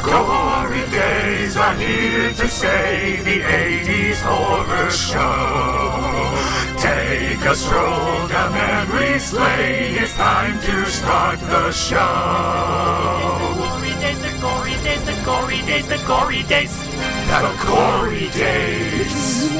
Gory Days are here to stay, the 80s horror show. Take a stroll down memory's lane, it's time to start the show. The Gory Days, the Gory Days, the Gory Days, the Gory Days.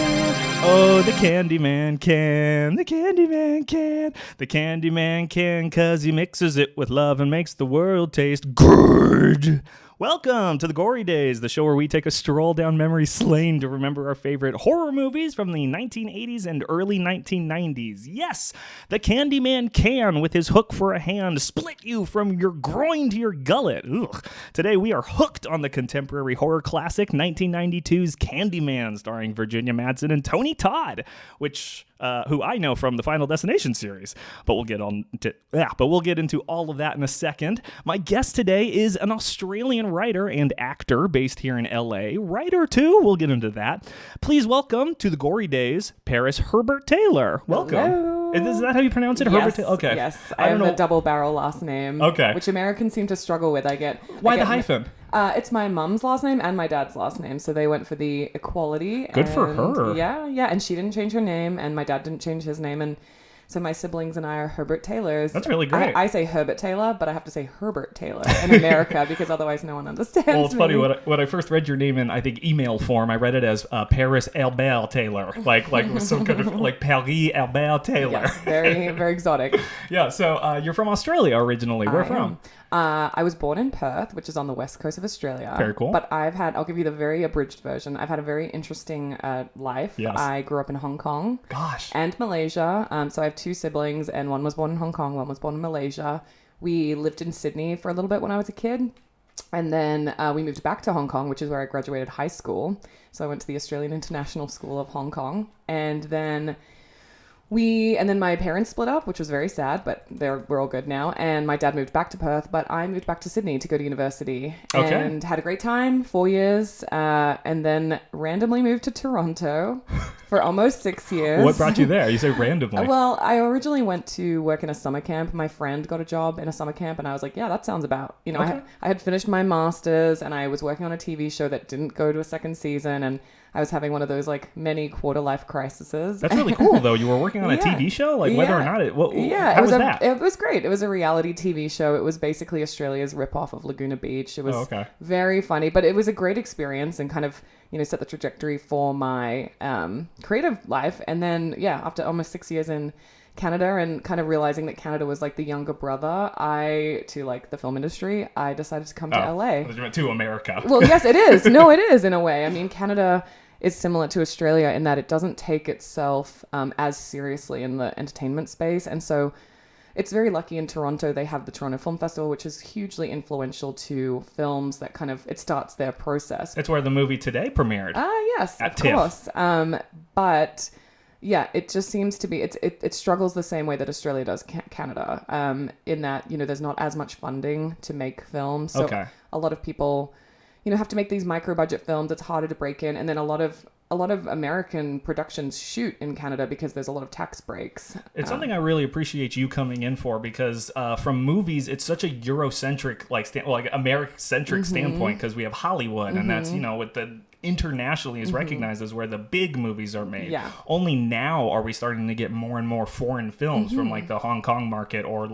Oh, the Candyman can, the Candyman can, the Candyman can, 'cause he mixes it with love and makes the world taste good. Welcome to the Gory Days, the show where we take a stroll down memory lane to remember our favorite horror movies from the 1980s and early 1990s. Yes, the Candyman can, with his hook for a hand, split you from your groin to your gullet. Ugh. Today we are hooked on the contemporary horror classic 1992's Candyman, starring Virginia Madsen and Tony Todd, who I know from the Final Destination series. But we'll get into all of that in a second. My guest today is an Australian writer and actor based here in LA. Writer too, we'll get into that. Please welcome to the Gory Days, Paris Herbert Taylor. Welcome. Hello. Is that how you pronounce it? Yes, Herbert Taylor? Okay. Yes, I have a double barrel last name. Okay. Which Americans seem to struggle with. Why the hyphen? It's my mom's last name and my dad's last name, so they went for the equality. Good for her. Yeah, and she didn't change her name, and my dad didn't change his name, and so my siblings and I are Herbert Taylors. That's really great. I say Herbert Taylor, but I have to say Herbert Taylor in America because otherwise no one understands. Well, it's funny when I first read your name in, I think, email form. I read it as Paris Herbert Taylor, like it was some kind of like Paris Herbert Taylor. Yes, very very exotic. Yeah. So you're from Australia originally. Where from? I was born in Perth, which is on the west coast of Australia. Very cool. But I'll give you the very abridged version. I've had a very interesting life. Yes. I grew up in Hong Kong. Gosh. And Malaysia. So I have two siblings, and one was born in Hong Kong, one was born in Malaysia. We lived in Sydney for a little bit when I was a kid. And then we moved back to Hong Kong, which is where I graduated high school. So I went to the Australian International School of Hong Kong. And then my parents split up, which was very sad, but we're all good now. And my dad moved back to Perth, but I moved back to Sydney to go to university. Okay. And had a great time, 4 years, and then randomly moved to Toronto for almost 6 years. What brought you there? You say randomly. Well, I originally went to work in a summer camp. My friend got a job in a summer camp, and I was like, yeah, that sounds about, Okay. I had finished my master's, and I was working on a TV show that didn't go to a second season, and I was having one of those like many quarter life crises. That's really cool, though. You were working on a TV show, like whether or not it. How was that? It was great. It was a reality TV show. It was basically Australia's ripoff of Laguna Beach. It was very funny, but it was a great experience and kind of set the trajectory for my creative life. And then after almost 6 years in Canada and kind of realizing that Canada was like the younger brother to like the film industry, I decided to come to LA. To America. Well, yes, it is. No, it is in a way. I mean, Canada is similar to Australia in that it doesn't take itself as seriously in the entertainment space. And so it's very lucky in Toronto. They have the Toronto Film Festival, which is hugely influential to films that it starts their process. It's where the movie Today premiered. Yes, at of TIFF. course. But yeah, it just seems to be, it struggles the same way that Australia does Canada, in that, there's not as much funding to make films. So a lot of people, have to make these micro budget films. It's harder to break in. And then a lot of American productions shoot in Canada because there's a lot of tax breaks. It's something I really appreciate you coming in for because from movies, it's such a Eurocentric, American-centric standpoint because we have Hollywood and that's, with the internationally is recognized as where the big movies are made. Yeah. Only now are we starting to get more and more foreign films from like the Hong Kong market or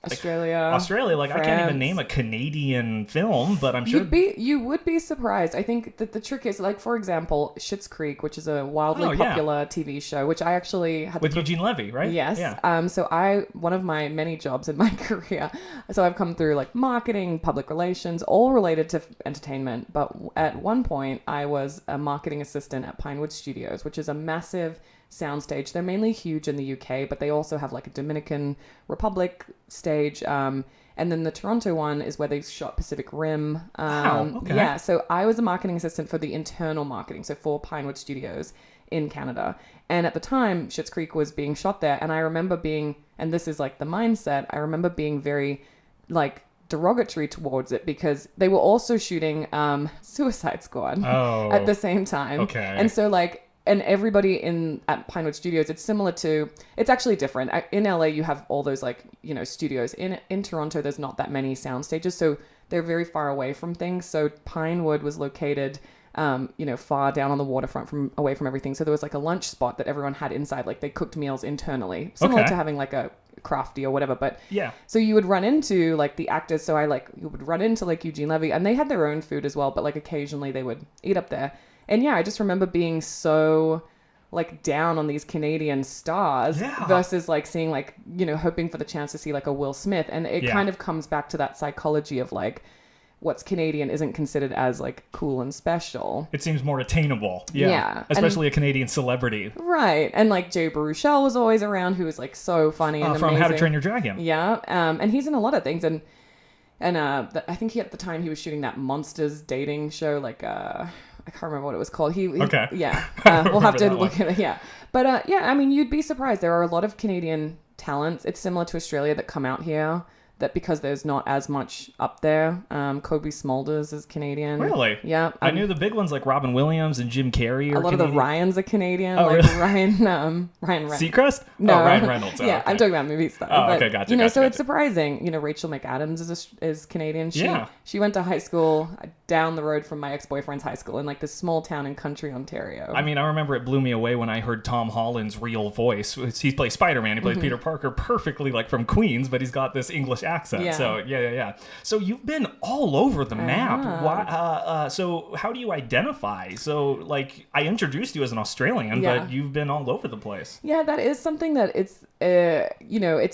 Australia, France. I can't even name a Canadian film, but I'm sure you would be surprised. I think that the trick is, like, for example, Schitt's Creek, which is a wildly popular TV show, which I actually had with Eugene Levy, right? Yes. Yeah. So one of my many jobs in my career, so I've come through like marketing, public relations, all related to entertainment. But at one point, I was a marketing assistant at Pinewood Studios, which is a massive soundstage. They're mainly huge in the UK, but they also have like a Dominican Republic stage. And then the Toronto one is where they shot Pacific Rim. Wow, okay. Yeah, so I was a marketing assistant for the internal marketing, so for Pinewood Studios in Canada. And at the time, Schitt's Creek was being shot there. And I remember and this is like the mindset, I remember being very like derogatory towards it because they were also shooting Suicide Squad at the same time. Okay. And so like, and everybody at Pinewood Studios, it's actually different. In LA, you have all those studios. In Toronto, there's not that many sound stages. So they're very far away from things. So Pinewood was located, far down on the waterfront away from everything. So there was like a lunch spot that everyone had inside. Like they cooked meals internally, similar to having like a crafty or whatever. But so you would run into like the actors. So you would run into like Eugene Levy, and they had their own food as well. But like occasionally they would eat up there. And I just remember being so like down on these Canadian stars versus like seeing like, hoping for the chance to see like a Will Smith. And it kind of comes back to that psychology of like, what's Canadian isn't considered as like cool and special. It seems more attainable. Yeah. Especially a Canadian celebrity. Right. And like Jay Baruchel was always around, who was like so funny and from amazing. How to Train Your Dragon. Yeah. And he's in a lot of things. And I think at the time he was shooting that Monsters dating show, like, I can't remember what it was called. Okay. Yeah. We'll have to look at it. Yeah. But I mean, you'd be surprised. There are a lot of Canadian talents. It's similar to Australia that come out here. That because there's not as much up there. Kobe Smulders is Canadian. Really? Yeah. I knew the big ones like Robin Williams and Jim Carrey are a lot Canadian. of the Ryans are Canadian. Oh, like really? Ryan Reynolds. Seacrest? No. Oh, Ryan Reynolds. Oh, yeah, okay. I'm talking about movie stuff. Oh, but, okay, gotcha. So it's surprising. Rachel McAdams is Canadian. She went to high school down the road from my ex-boyfriend's high school in like this small town in country Ontario. I mean, I remember it blew me away when I heard Tom Holland's real voice. He plays Spider-Man. He plays Peter Parker perfectly, like from Queens, but he's got this English accent. Yeah. So yeah. So you've been all over the map. Why, so how do you identify? So like I introduced you as an Australian, but you've been all over the place. Yeah, that is something that it's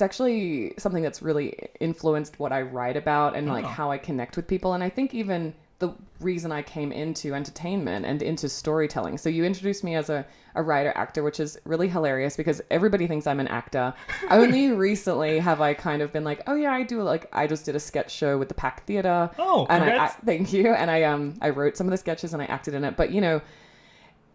actually something that's really influenced what I write about and like how I connect with people. And I think even the reason I came into entertainment and into storytelling. So you introduced me as a writer actor, which is really hilarious because everybody thinks I'm an actor. Only recently have I kind of been like, oh yeah, I just did a sketch show with the Pack Theatre. Oh, and thank you. And I wrote some of the sketches and I acted in it. But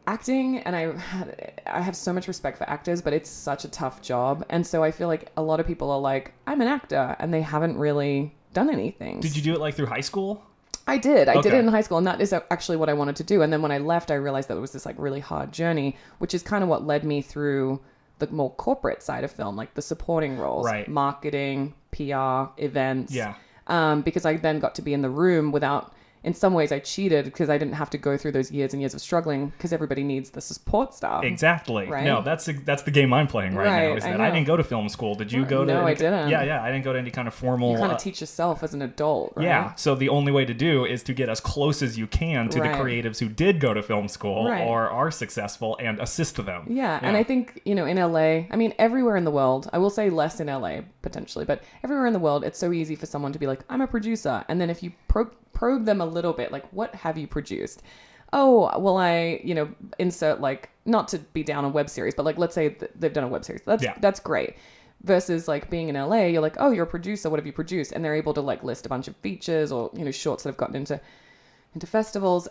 acting, and I have so much respect for actors, but it's such a tough job. And so I feel like a lot of people are like, I'm an actor, and they haven't really done anything. Did you do it like through high school? I did. I did it in high school, and that is actually what I wanted to do. And then when I left, I realized that it was this like really hard journey, which is kind of what led me through the more corporate side of film, like the supporting roles, marketing, PR, events. Yeah. Because I then got to be in the room without. In some ways, I cheated because I didn't have to go through those years and years of struggling because everybody needs the support staff. Exactly. Right? No, that's the game I'm playing right now. Is that I didn't go to film school. Did you go to? No, I didn't. Yeah. I didn't go to any kind of formal. You kind of teach yourself as an adult, right? Yeah. So the only way to do is to get as close as you can to the creatives who did go to film school or are successful and assist them. Yeah. And I think, in LA, I mean, everywhere in the world, I will say less in LA potentially, but everywhere in the world, it's so easy for someone to be like, I'm a producer. And then if you probe them a little bit, like, what have you produced? Oh, well, I, insert like, not to be down on web series, but like, let's say they've done a web series. That's great. Versus like being in LA, you're like, oh, you're a producer. What have you produced? And they're able to like list a bunch of features or, shorts that have gotten into festivals.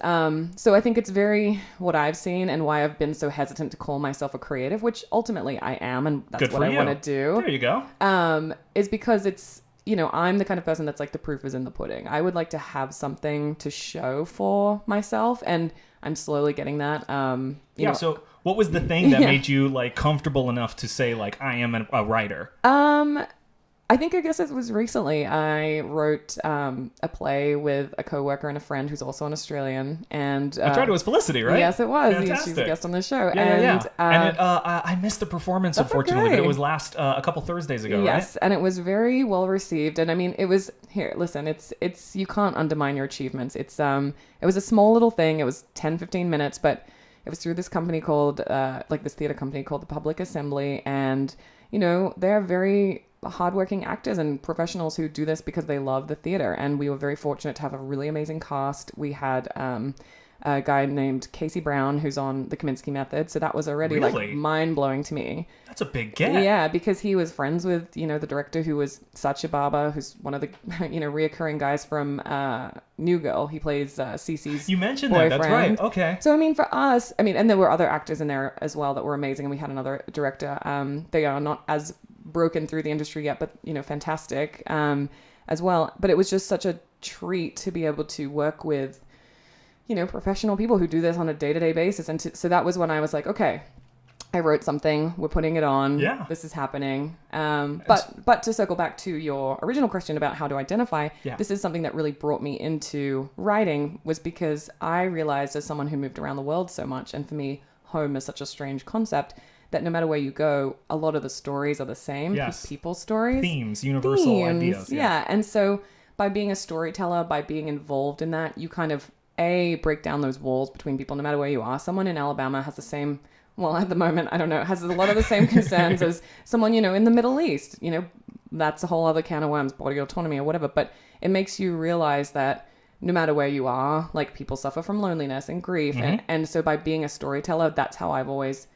So I think it's very what I've seen and why I've been so hesitant to call myself a creative, which ultimately I am. And that's what I want to do. There you go. Is because it's, I'm the kind of person that's like the proof is in the pudding. I would like to have something to show for myself, and I'm slowly getting that. So what was the thing that made you like comfortable enough to say like I am a writer? I guess it was recently. I wrote a play with a coworker and a friend who's also an Australian, and I tried it was Felicity, right? Yes, it was. Fantastic. She's a guest on the show. Yeah. And I missed the performance, unfortunately, but it was last a couple Thursdays ago, right? Yes, and it was very well received. And I mean, it was here. Listen, it's you can't undermine your achievements. It was a small little thing. It was 10-15 minutes, but it was through this company called this theater company called the Public Assembly, and they're very hardworking actors and professionals who do this because they love the theater. And we were very fortunate to have a really amazing cast. We had a guy named Casey Brown who's on the Kaminsky Method. So that was already like mind-blowing to me. That's a big get. Yeah, because he was friends with, the director who was Satya Baba, who's one of the, reoccurring guys from New Girl. He plays Cece's You mentioned boyfriend. that. That's right. Okay. So, I mean, for us, and there were other actors in there as well that were amazing. And we had another director. They are not as broken through the industry yet, but fantastic as well. But it was just such a treat to be able to work with professional people who do this on a day-to-day basis. And so that was when I was like, okay, I wrote something. We're putting it on. Yeah. This is happening. But to circle back to your original question about how to identify, this is something that really brought me into writing, was because I realized, as someone who moved around the world so much, and for me, home is such a strange concept, that no matter where you go, a lot of the stories are the same. Yes. People stories. Themes, universal ideas. Yeah. And so by being a storyteller, by being involved in that, you kind of, break down those walls between people no matter where you are. Someone in Alabama has the same... Well, at the moment, I don't know, has a lot of the same concerns as someone, in the Middle East. That's a whole other can of worms, body autonomy or whatever. But it makes you realize that no matter where you are, like, people suffer from loneliness and grief. And so by being a storyteller, that's how I've always,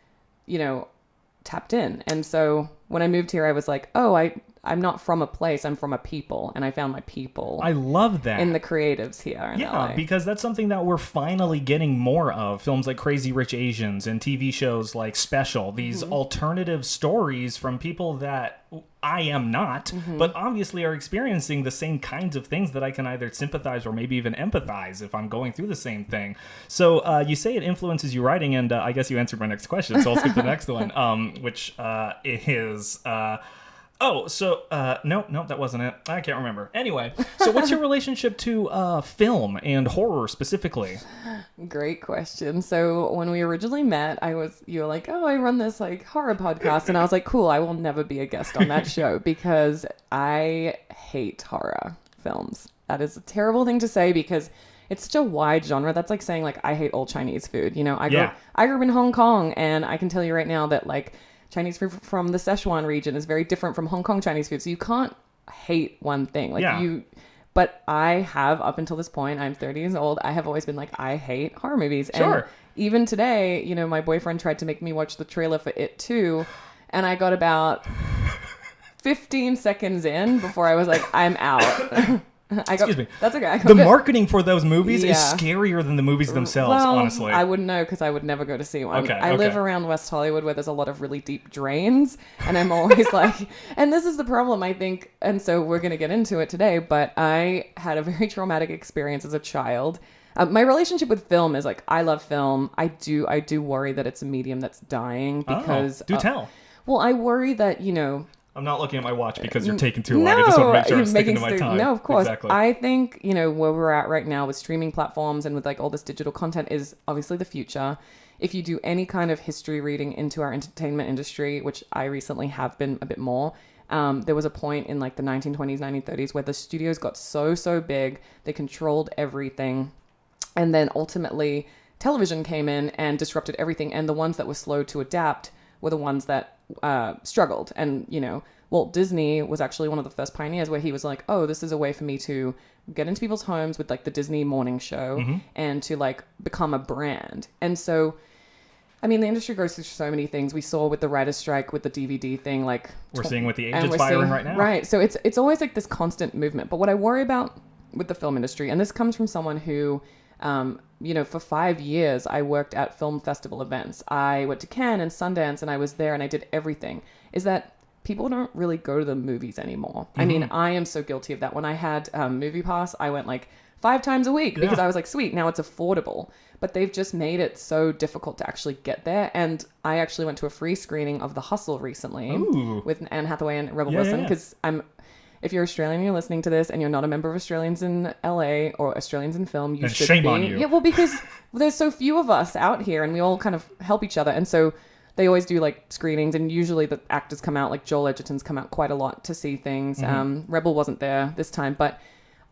tapped in. And so when I moved here, I was like, oh, I'm not from a place, I'm from a people. And I found my people. I love that. In the creatives here in LA. Because that's something that we're finally getting more of. Films like Crazy Rich Asians and TV shows like Special. These alternative stories from people that I am not, but obviously are experiencing the same kinds of things that I can either sympathize or maybe even empathize if I'm going through the same thing. So you say it influences you writing, and I guess you answered my next question, so I'll skip the next one, which is... no, that wasn't it. I can't remember. Anyway, so what's your relationship to film and horror specifically? Great question. So when we originally met, you were like, oh, I run this like horror podcast. And I was like, cool, I will never be a guest on that show because I hate horror films. That is a terrible thing to say because it's such a wide genre. That's like saying like, I hate all Chinese food. I grew up in Hong Kong, and I can tell you right now that like, Chinese food from the Sichuan region is very different from Hong Kong Chinese food. So you can't hate one thing. But I have, up until this point, I'm 30 years old, I have always been like, I hate horror movies. Sure. And even today, my boyfriend tried to make me watch the trailer for It 2, and I got about 15 seconds in before I was like, I'm out. Excuse me. That's okay. The marketing for those movies is scarier than the movies themselves, honestly. I wouldn't know because I would never go to see one. I live around West Hollywood where there's a lot of really deep drains, and I'm always like, and this is the problem, I think, and so we're going to get into it today, but I had a very traumatic experience as a child. My relationship with film is like, I love film. I do worry that it's a medium that's dying because... do tell. Well, I worry that, I'm not looking at my watch because you're taking too long. I just want to make sure I'm sticking to my time. No, of course. Exactly. I think, where we're at right now with streaming platforms and with like all this digital content is obviously the future. If you do any kind of history reading into our entertainment industry, which I recently have been a bit more, there was a point in like the 1920s, 1930s where the studios got so big, they controlled everything. And then ultimately television came in and disrupted everything. And the ones that were slow to adapt were the ones that struggled. And, Walt Disney was actually one of the first pioneers where he was like, oh, this is a way for me to get into people's homes with like the Disney morning show and to like become a brand. And so, I mean, the industry goes through so many things. We saw with the writer's strike, with the DVD thing, like we're seeing with the age it's firing right now. Right. So it's always like this constant movement. But what I worry about with the film industry, and this comes from someone who, for 5 years, I worked at film festival events. I went to Cannes and Sundance, and I was there and I did everything, is that people don't really go to the movies anymore. I mean, I am so guilty of that. When I had Movie Pass, I went like 5 times a week because I was like, sweet, now it's affordable. But they've just made it so difficult to actually get there. And I actually went to a free screening of The Hustle recently with Anne Hathaway and Rebel Wilson because if you're Australian and you're listening to this and you're not a member of Australians in LA or Australians in film, you should shame be. on you. Yeah, well, because there's so few of us out here and we all kind of help each other. And so they always do like screenings, and usually the actors come out, like Joel Edgerton's come out quite a lot to see things. Rebel wasn't there this time, but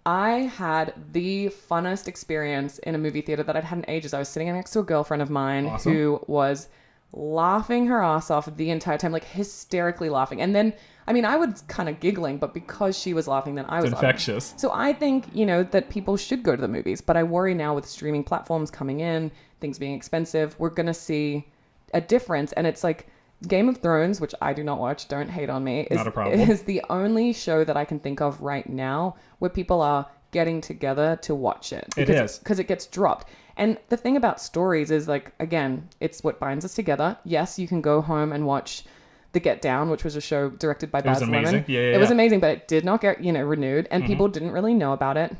I had the funnest experience in a movie theater that I'd had in ages. I was sitting next to a girlfriend of mine who was laughing her ass off the entire time, like hysterically laughing. And then, I mean, I was kind of giggling, but because she was laughing, then I was infectious. Laughing. So I think, that people should go to the movies, but I worry now with streaming platforms coming in, things being expensive, we're going to see a difference. And it's like Game of Thrones, which I do not watch, don't hate on me, not a problem. Is the only show that I can think of right now where people are getting together to watch it. Because it gets dropped. And the thing about stories is like, again, it's what binds us together. Yes, you can go home and watch The Get Down, which was a show directed by Baz Luhrmann. It was amazing, but it did not get, renewed, and people didn't really know about it.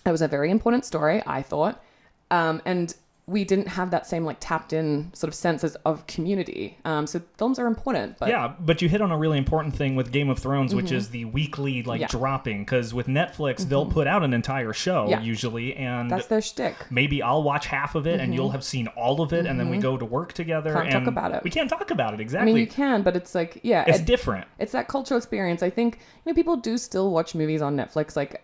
It was a very important story, I thought. And we didn't have that same like tapped in sort of sense of community. So films are important. But yeah, but you hit on a really important thing with Game of Thrones, which is the weekly dropping. Because with Netflix, they'll put out an entire show usually, and that's their shtick. Maybe I'll watch half of it, and you'll have seen all of it, and then we go to work together. Can't and talk about it. We can't talk about it, exactly. I mean, you can, but it's like, it's different. It's that cultural experience. I think people do still watch movies on Netflix, like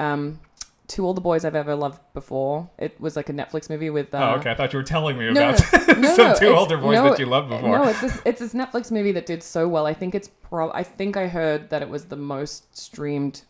To All the Boys I've Ever Loved Before. It was like a Netflix movie with... oh, okay. I thought you were telling me about some two older boys that you loved before. No, it's this Netflix movie that did so well. I think I think I heard that it was the most streamed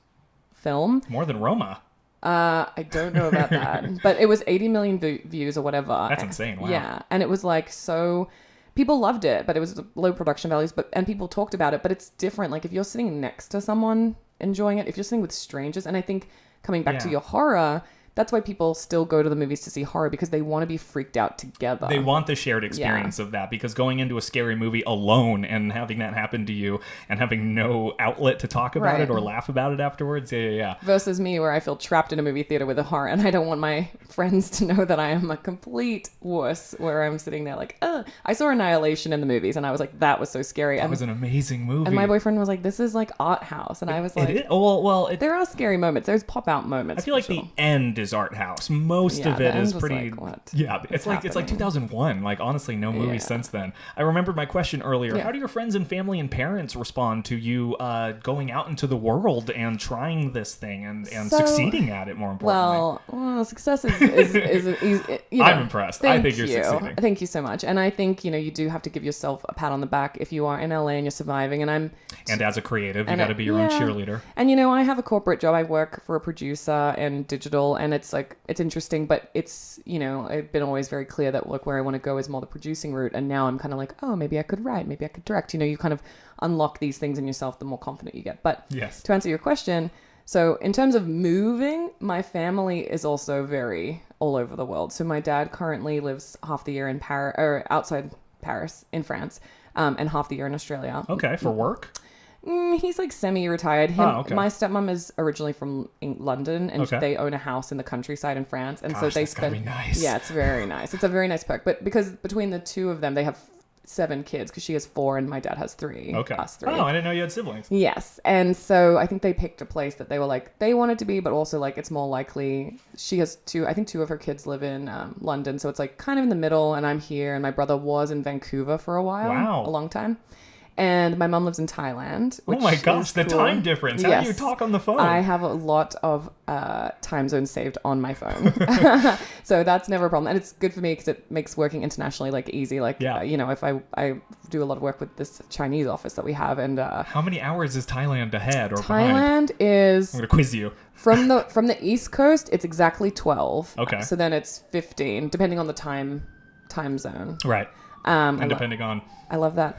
film. More than Roma. I don't know about that. But it was 80 million views or whatever. That's insane. Wow. Yeah. And it was like so... People loved it, but it was low production values. And people talked about it, but it's different. Like if you're sitting next to someone enjoying it, if you're sitting with strangers, and I think... Coming back to your horror, that's why people still go to the movies to see horror, because they want to be freaked out together. They want the shared experience of that, because going into a scary movie alone and having that happen to you and having no outlet to talk about it or laugh about it afterwards. Yeah. Versus me, where I feel trapped in a movie theater with a horror, and I don't want my friends to know that I am a complete wuss, where I'm sitting there like, I saw Annihilation in the movies, and I was like, that was so scary. That was an amazing movie. And my boyfriend was like, this is like art house. And I was like, it is? Well, there are scary moments. There's pop-out moments. I feel like the end is art house. Most of it is pretty. Like, what? Yeah, it's like 2001. Like honestly, no movie since then. I remembered my question earlier. How do your friends and family and parents respond to you going out into the world and trying this thing and succeeding at it? More importantly, well, success is I'm impressed. I think you're succeeding. Thank you so much. And I think you do have to give yourself a pat on the back if you are in LA and you're surviving. And as a creative, you got to be your own cheerleader. And I have a corporate job. I work for a producer and digital, and it's interesting, but it's I've been always very clear that where I want to go is more the producing route, and now I'm kind of like, oh, maybe I could write, maybe I could direct. You kind of unlock these things in yourself the more confident you get. But to answer your question, so in terms of moving, my family is also very all over the world. So my dad currently lives half the year in Paris, or outside Paris in France, and half the year in Australia. Okay, for work. He's like semi-retired. My stepmom is originally from London, and they own a house in the countryside in France, and so they spend. Gotta be nice. Yeah, it's very nice. It's a very nice perk. But because between the two of them, they have 7 kids, because she has 4 and my dad has 3. Okay. Us 3. Oh, I didn't know you had siblings. Yes, and so I think they picked a place that they were like they wanted to be, but also like it's more likely. She has 2. I think 2 of her kids live in London, so it's like kind of in the middle, and I'm here, and my brother was in Vancouver for a while. Wow, a long time. And my mom lives in Thailand. Oh my gosh, the time difference. How do you talk on the phone? I have a lot of time zones saved on my phone. So that's never a problem. And it's good for me because it makes working internationally like easy. Like, if I do a lot of work with this Chinese office that we have. And how many hours is Thailand ahead or behind? Thailand is... I'm going to quiz you. From the East Coast, it's exactly 12. Okay. So then it's 15, depending on the time zone. Right. And depending on... I love that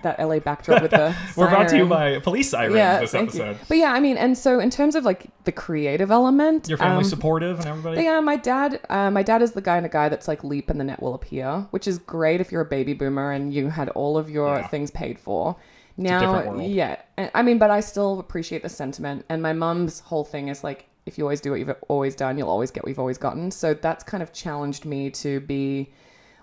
LA backdrop with the We're brought to you by police sirens this episode. But yeah, I mean, and so in terms of like the creative element, your family supportive and everybody. Yeah, my dad is the guy that's like leap and the net will appear, which is great if you're a baby boomer and you had all of your things paid for. Now, it's a different world. Yeah, I mean, but I still appreciate the sentiment. And my mom's whole thing is like, if you always do what you've always done, you'll always get what you've always gotten. So that's kind of challenged me to be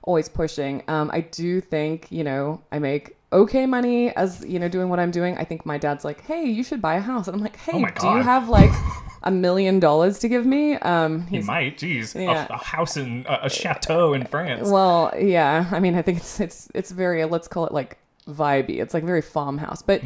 always pushing. I do think, I make okay money as, doing what I'm doing. I think my dad's like, hey, you should buy a house. And I'm like, hey, do you have like $1 million to give me? He might, geez. Yeah. A house in a chateau in France. Well, yeah. I mean, I think it's very, let's call it like vibey. It's like very farmhouse. But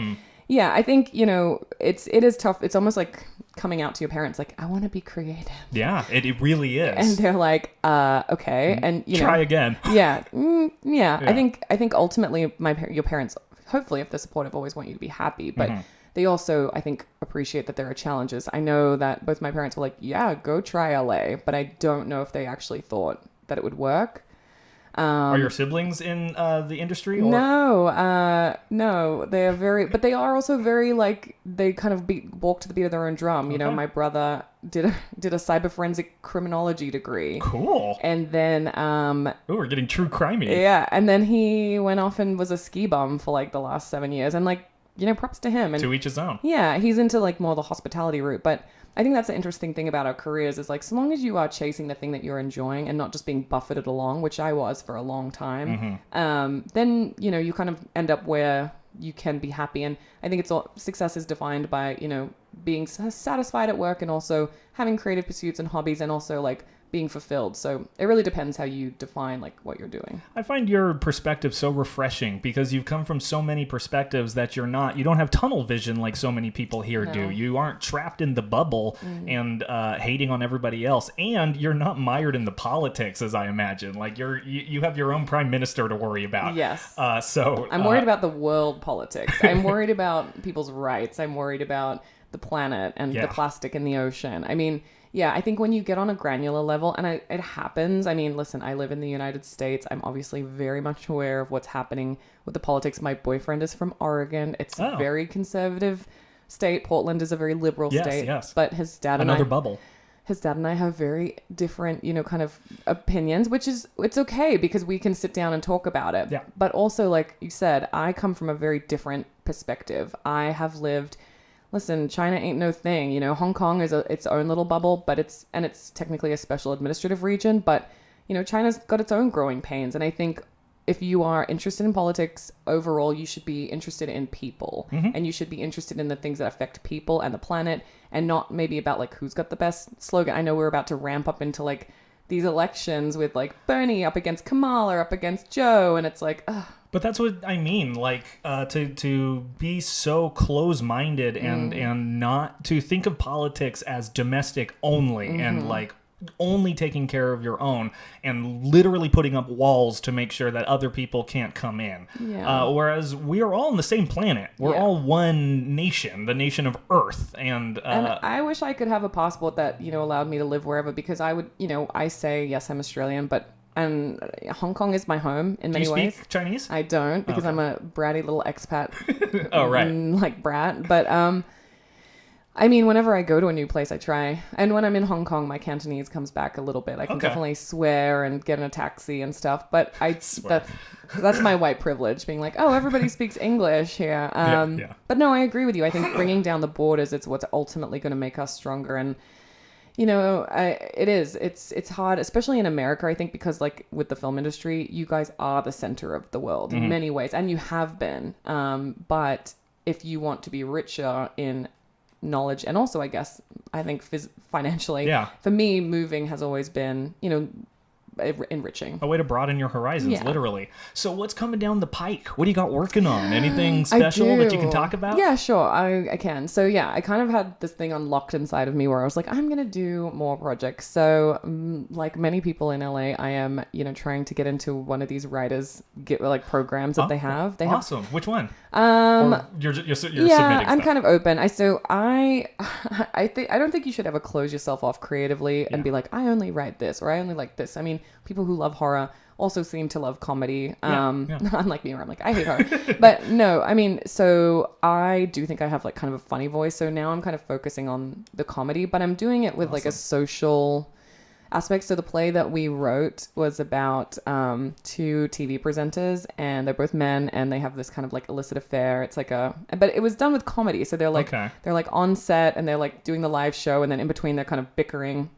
yeah, I think, it is tough. It's almost like coming out to your parents like, I want to be creative. Yeah, it really is. And they're like, okay. And try again. Yeah. I think ultimately your parents, hopefully if they're supportive, always want you to be happy. But they also, I think, appreciate that there are challenges. I know that both my parents were like, yeah, go try LA. But I don't know if they actually thought that it would work. Are your siblings in the industry? Or? No, they are very, but they are also very like they kind of walk to the beat of their own drum. Okay. My brother did a cyber forensic criminology degree. Cool. And then we're getting true crimey. Yeah, and then he went off and was a ski bum for like the last 7 years, and like props to him. And to each his own. yeah, he's into like more the hospitality route. But I think that's the interesting thing about our careers is like, so long as you are chasing the thing that you're enjoying and not just being buffeted along, which I was for a long time, then, you kind of end up where you can be happy. And I think success is defined by, being satisfied at work and also having creative pursuits and hobbies and also like being fulfilled. So it really depends how you define like what you're doing. I find your perspective so refreshing because you've come from so many perspectives that you don't have tunnel vision like so many people here do. You aren't trapped in the bubble and hating on everybody else, and you're not mired in the politics as I imagine. Like you have your own prime minister to worry about. Yes. So I'm worried about the world politics. I'm worried about people's rights. I'm worried about the planet and the plastic in the ocean. I mean, yeah, I think when you get on a granular level, and it happens, I mean, listen, I live in the United States. I'm obviously very much aware of what's happening with the politics. My boyfriend is from Oregon. It's a very conservative state. Portland is a very liberal state. Yes. But his dad and His dad and I have very different, kind of opinions, it's okay because we can sit down and talk about it. Yeah. But also, like you said, I come from a very different perspective. I have lived... Listen, China ain't no thing. Hong Kong is its own little bubble, but it's technically a special administrative region. But, China's got its own growing pains. And I think if you are interested in politics overall, you should be interested in people and you should be interested in the things that affect people and the planet and not maybe about like who's got the best slogan. I know we're about to ramp up into like these elections with like Bernie up against Kamala or up against Joe. And it's like, ugh. But that's what I mean, like to be so close-minded and not to think of politics as domestic only and like only taking care of your own and literally putting up walls to make sure that other people can't come in. Yeah. Whereas we are all on the same planet. We're all one nation, the nation of Earth. And I wish I could have a passport that, allowed me to live wherever because I would, I say, yes, I'm Australian, but Hong Kong is my home in many ways. Do you speak Chinese? I don't because I'm a bratty little expat. Oh, right. Like brat. But, I mean, whenever I go to a new place, I try. And when I'm in Hong Kong, my Cantonese comes back a little bit. I can definitely swear and get in a taxi and stuff. But that's my white privilege, being like, oh, everybody speaks English here. But no, I agree with you. I think bringing down the borders is what's ultimately going to make us stronger. And it's hard, especially in America, I think, because like with the film industry, you guys are the center of the world in many ways, and you have been. But if you want to be richer in knowledge, and also, I think financially, for me, moving has always been, enriching. A way to broaden your horizons, literally. So what's coming down the pike? What do you got working on? Anything special that you can talk about? Yeah, sure. I can. So yeah, I kind of had this thing unlocked inside of me where I was like, I'm going to do more projects. So like many people in LA, I am, trying to get into one of these writers programs that they have. Awesome. Which one? Or you're submitting I'm stuff. kind of open. I don't think you should ever close yourself off creatively and be like, I only write this or I only like this. I mean, people who love horror also seem to love comedy. Unlike me, where I'm like, I hate horror. But no, I mean, so I do think I have like kind of a funny voice. So now I'm kind of focusing on the comedy, but I'm doing it with like a social aspect. So the play that we wrote was about two TV presenters, and they're both men, and they have this kind of like illicit affair. It's like but it was done with comedy. So they're like on set and they're like doing the live show, and then in between they're kind of bickering,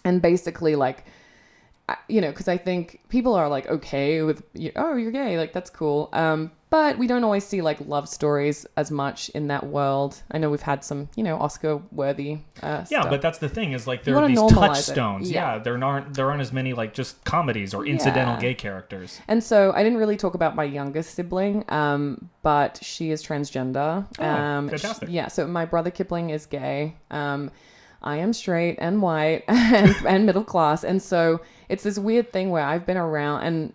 and basically like, because I think people are like okay with, oh, you're gay, like that's cool. But we don't always see like love stories as much in that world. I know we've had some, Oscar-worthy stuff. But that's the thing is like there are these touchstones. There aren't as many like just comedies or incidental gay characters. And so I didn't really talk about my youngest sibling, but she is transgender. Fantastic. So my brother Kipling is gay. I am straight and white and middle class. And so it's this weird thing where I've been around and,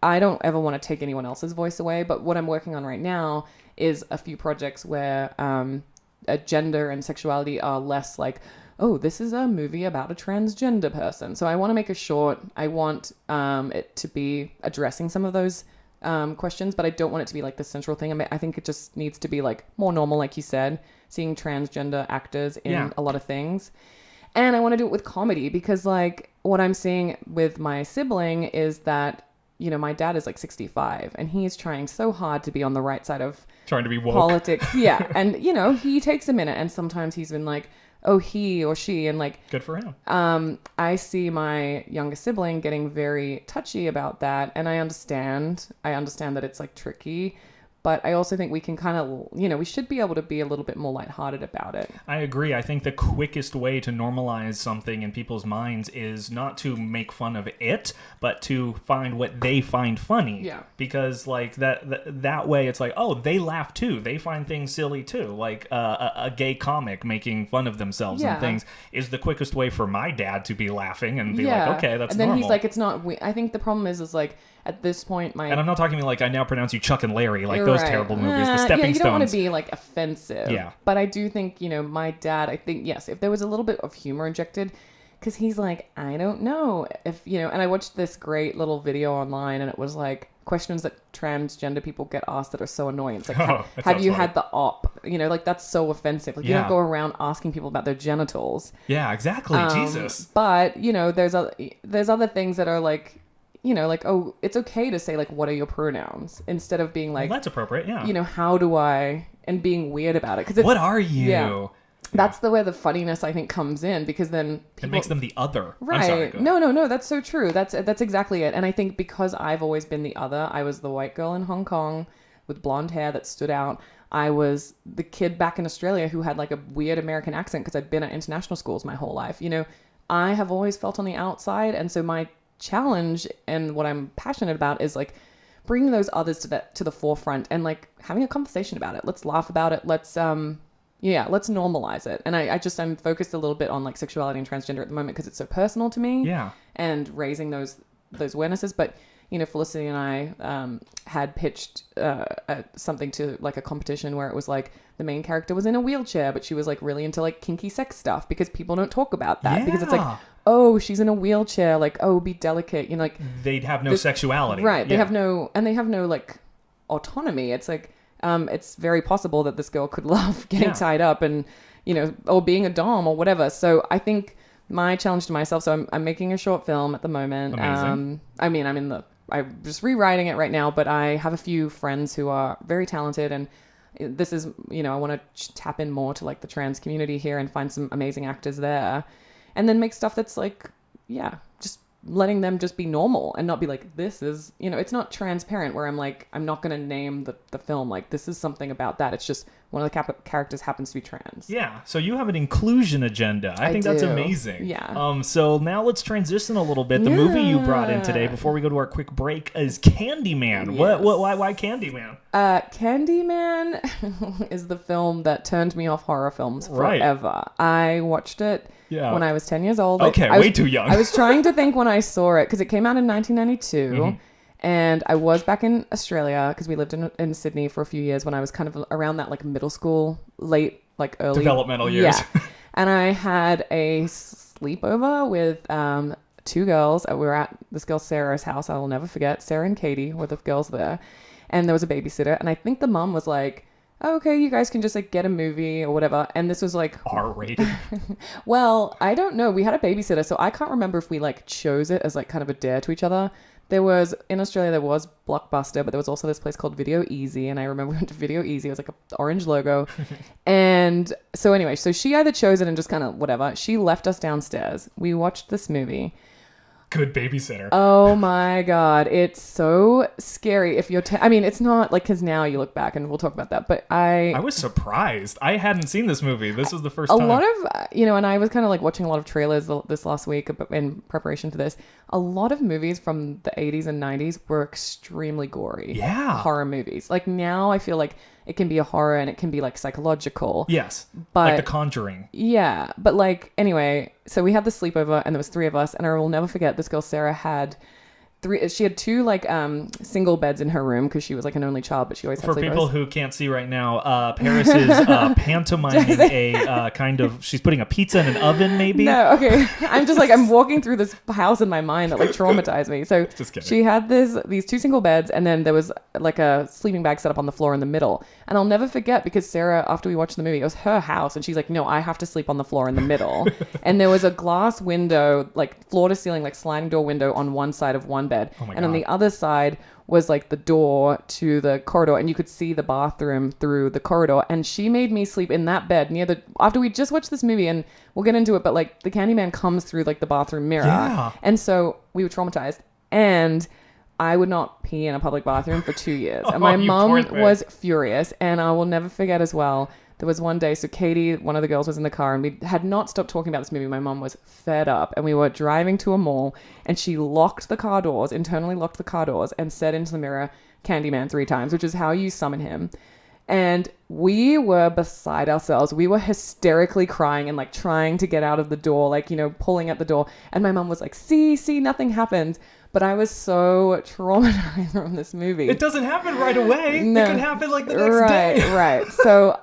I don't ever want to take anyone else's voice away. But what I'm working on right now is a few projects where gender and sexuality are less like, oh, this is a movie about a transgender person. So I want to make a short. I want it to be addressing some of those questions, but I don't want it to be like the central thing. I think it just needs to be like more normal, like you said, seeing transgender actors in a lot of things. And I want to do it with comedy because like what I'm seeing with my sibling is that my dad is like 65 and he is trying so hard to be on the right side of Trying to be woke. politics. Yeah. And, he takes a minute and sometimes he's been like, oh, he or she, and like, good for him. I see my younger sibling getting very touchy about that. And I understand that it's like tricky. But I also think we can kind of, we should be able to be a little bit more lighthearted about it. I agree. I think the quickest way to normalize something in people's minds is not to make fun of it, but to find what they find funny. Yeah. Because like that way it's like, oh, they laugh too. They find things silly too. Like a gay comic making fun of themselves and things is the quickest way for my dad to be laughing and be like, okay, that's normal. And then he's like, it's not, I think the problem is like, at this point, and I'm not talking like I now pronounce you Chuck and Larry, like those terrible movies, the Stepping Stones. You don't want to be like offensive. Yeah. But I do think, my dad, I think, yes, if there was a little bit of humor injected, because he's like, I don't know if, and I watched this great little video online and it was like questions that transgender people get asked that are so annoying. It's like, have you had the op? Like that's so offensive. Like you don't go around asking people about their genitals. Yeah, exactly. Jesus. But, there's other things that are like, like, oh, it's okay to say, like, what are your pronouns? Instead of being like... Well, that's appropriate, yeah. How do I... And being weird about it. 'Cause what are you? Yeah. That's the way the funniness, I think, comes in. Because then... It makes them the other. Right. I'm sorry, no. That's so true. That's exactly it. And I think because I've always been the other, I was the white girl in Hong Kong with blonde hair that stood out. I was the kid back in Australia who had, like, a weird American accent because I'd been at international schools my whole life. I have always felt on the outside. And so my challenge and what I'm passionate about is like bringing those others to the forefront and like having a conversation about it. Let's laugh about it. Let's normalize it. And I'm focused a little bit on like sexuality and transgender at the moment because it's so personal to me. Yeah. And raising those awarenesses. But Felicity and I had pitched something to like a competition where it was like the main character was in a wheelchair, but she was like really into like kinky sex stuff because people don't talk about that because it's like, oh, she's in a wheelchair, like, oh, be delicate, like they'd have no sexuality, right? They have no like autonomy. It's like it's very possible that this girl could love getting tied up and or being a dom or whatever. So I think my challenge to myself, so I'm making a short film at the moment. Amazing. I'm just rewriting it right now, but I have a few friends who are very talented, and this is, I want to tap in more to like the trans community here and find some amazing actors there, and then make stuff that's like, just letting them just be normal and not be like, this is, it's not transparent where I'm like, I'm not going to name the film like this is something about that. It's just one of the characters happens to be trans. Yeah. So you have an inclusion agenda. I think that's amazing. Yeah. So now let's transition a little bit. The movie you brought in today before we go to our quick break is Candyman. Yes. Why Candyman? Candyman is the film that turned me off horror films forever. I watched it when I was 10 years old. Okay, way too young. I was trying to think when I saw it because it came out in 1992. Mm-hmm. And I was back in Australia because we lived in Sydney for a few years when I was kind of around that like middle school, late, like early developmental years. Yeah. And I had a sleepover with two girls. We were at this girl Sarah's house. I will never forget. Sarah and Katie were the girls there. And there was a babysitter. And I think the mom was like, oh, okay, you guys can just like get a movie or whatever. And this was like R-rated. Well, I don't know. We had a babysitter, so I can't remember if we like chose it as like kind of a dare to each other. In Australia, there was Blockbuster, but there was also this place called Video Easy. And I remember we went to Video Easy. It was like an orange logo. And so anyway, so she either chose it and just kind of whatever. She left us downstairs. We watched this movie. Good babysitter. Oh my God. It's so scary. If you're, it's not like, cause now you look back and we'll talk about that, but I was surprised. I hadn't seen this movie. This was the first time. A lot of, and I was kind of like watching a lot of trailers this last week in preparation for this. A lot of movies from the 80s and 90s were extremely gory. Yeah. Horror movies. Like now I feel like it can be a horror and it can be like psychological. Yes. But like The Conjuring. Yeah. But like, anyway, so we had the sleepover and there was three of us, and I will never forget this girl, Sarah, she had two like single beds in her room because she was like an only child, but she always had For sleepovers. People who can't see right now, Paris is pantomiming a kind of, she's putting a pizza in an oven maybe. No, okay. I'm just like, I'm walking through this house in my mind that like traumatized me. So she had these two single beds, and then there was like a sleeping bag set up on the floor in the middle. And I'll never forget because Sarah, after we watched the movie, it was her house, and she's like, no, I have to sleep on the floor in the middle. And there was a glass window, like floor to ceiling, like sliding door window on one side of one bed. Oh my and on God. the other side was like the door to the corridor, and you could see the bathroom through the corridor. And she made me sleep in that bed after we just watched this movie, and we'll get into it, but like the Candyman comes through like the bathroom mirror. Yeah. And so we were traumatized. And I would not pee in a public bathroom for 2 years. And my you mum poor thing. was furious. And I will never forget as well, there was one day, so Katie, one of the girls, was in the car, and we had not stopped talking about this movie. My mum was fed up, and we were driving to a mall, and she locked the car doors, internally locked the car doors, and said into the mirror, Candyman 3 times, which is how you summon him. And we were beside ourselves. We were hysterically crying and like trying to get out of the door, like, you know, pulling at the door. And my mum was like, see, nothing happens. But I was so traumatized from this movie. It doesn't happen right away. No. It can happen like the next day. Right. So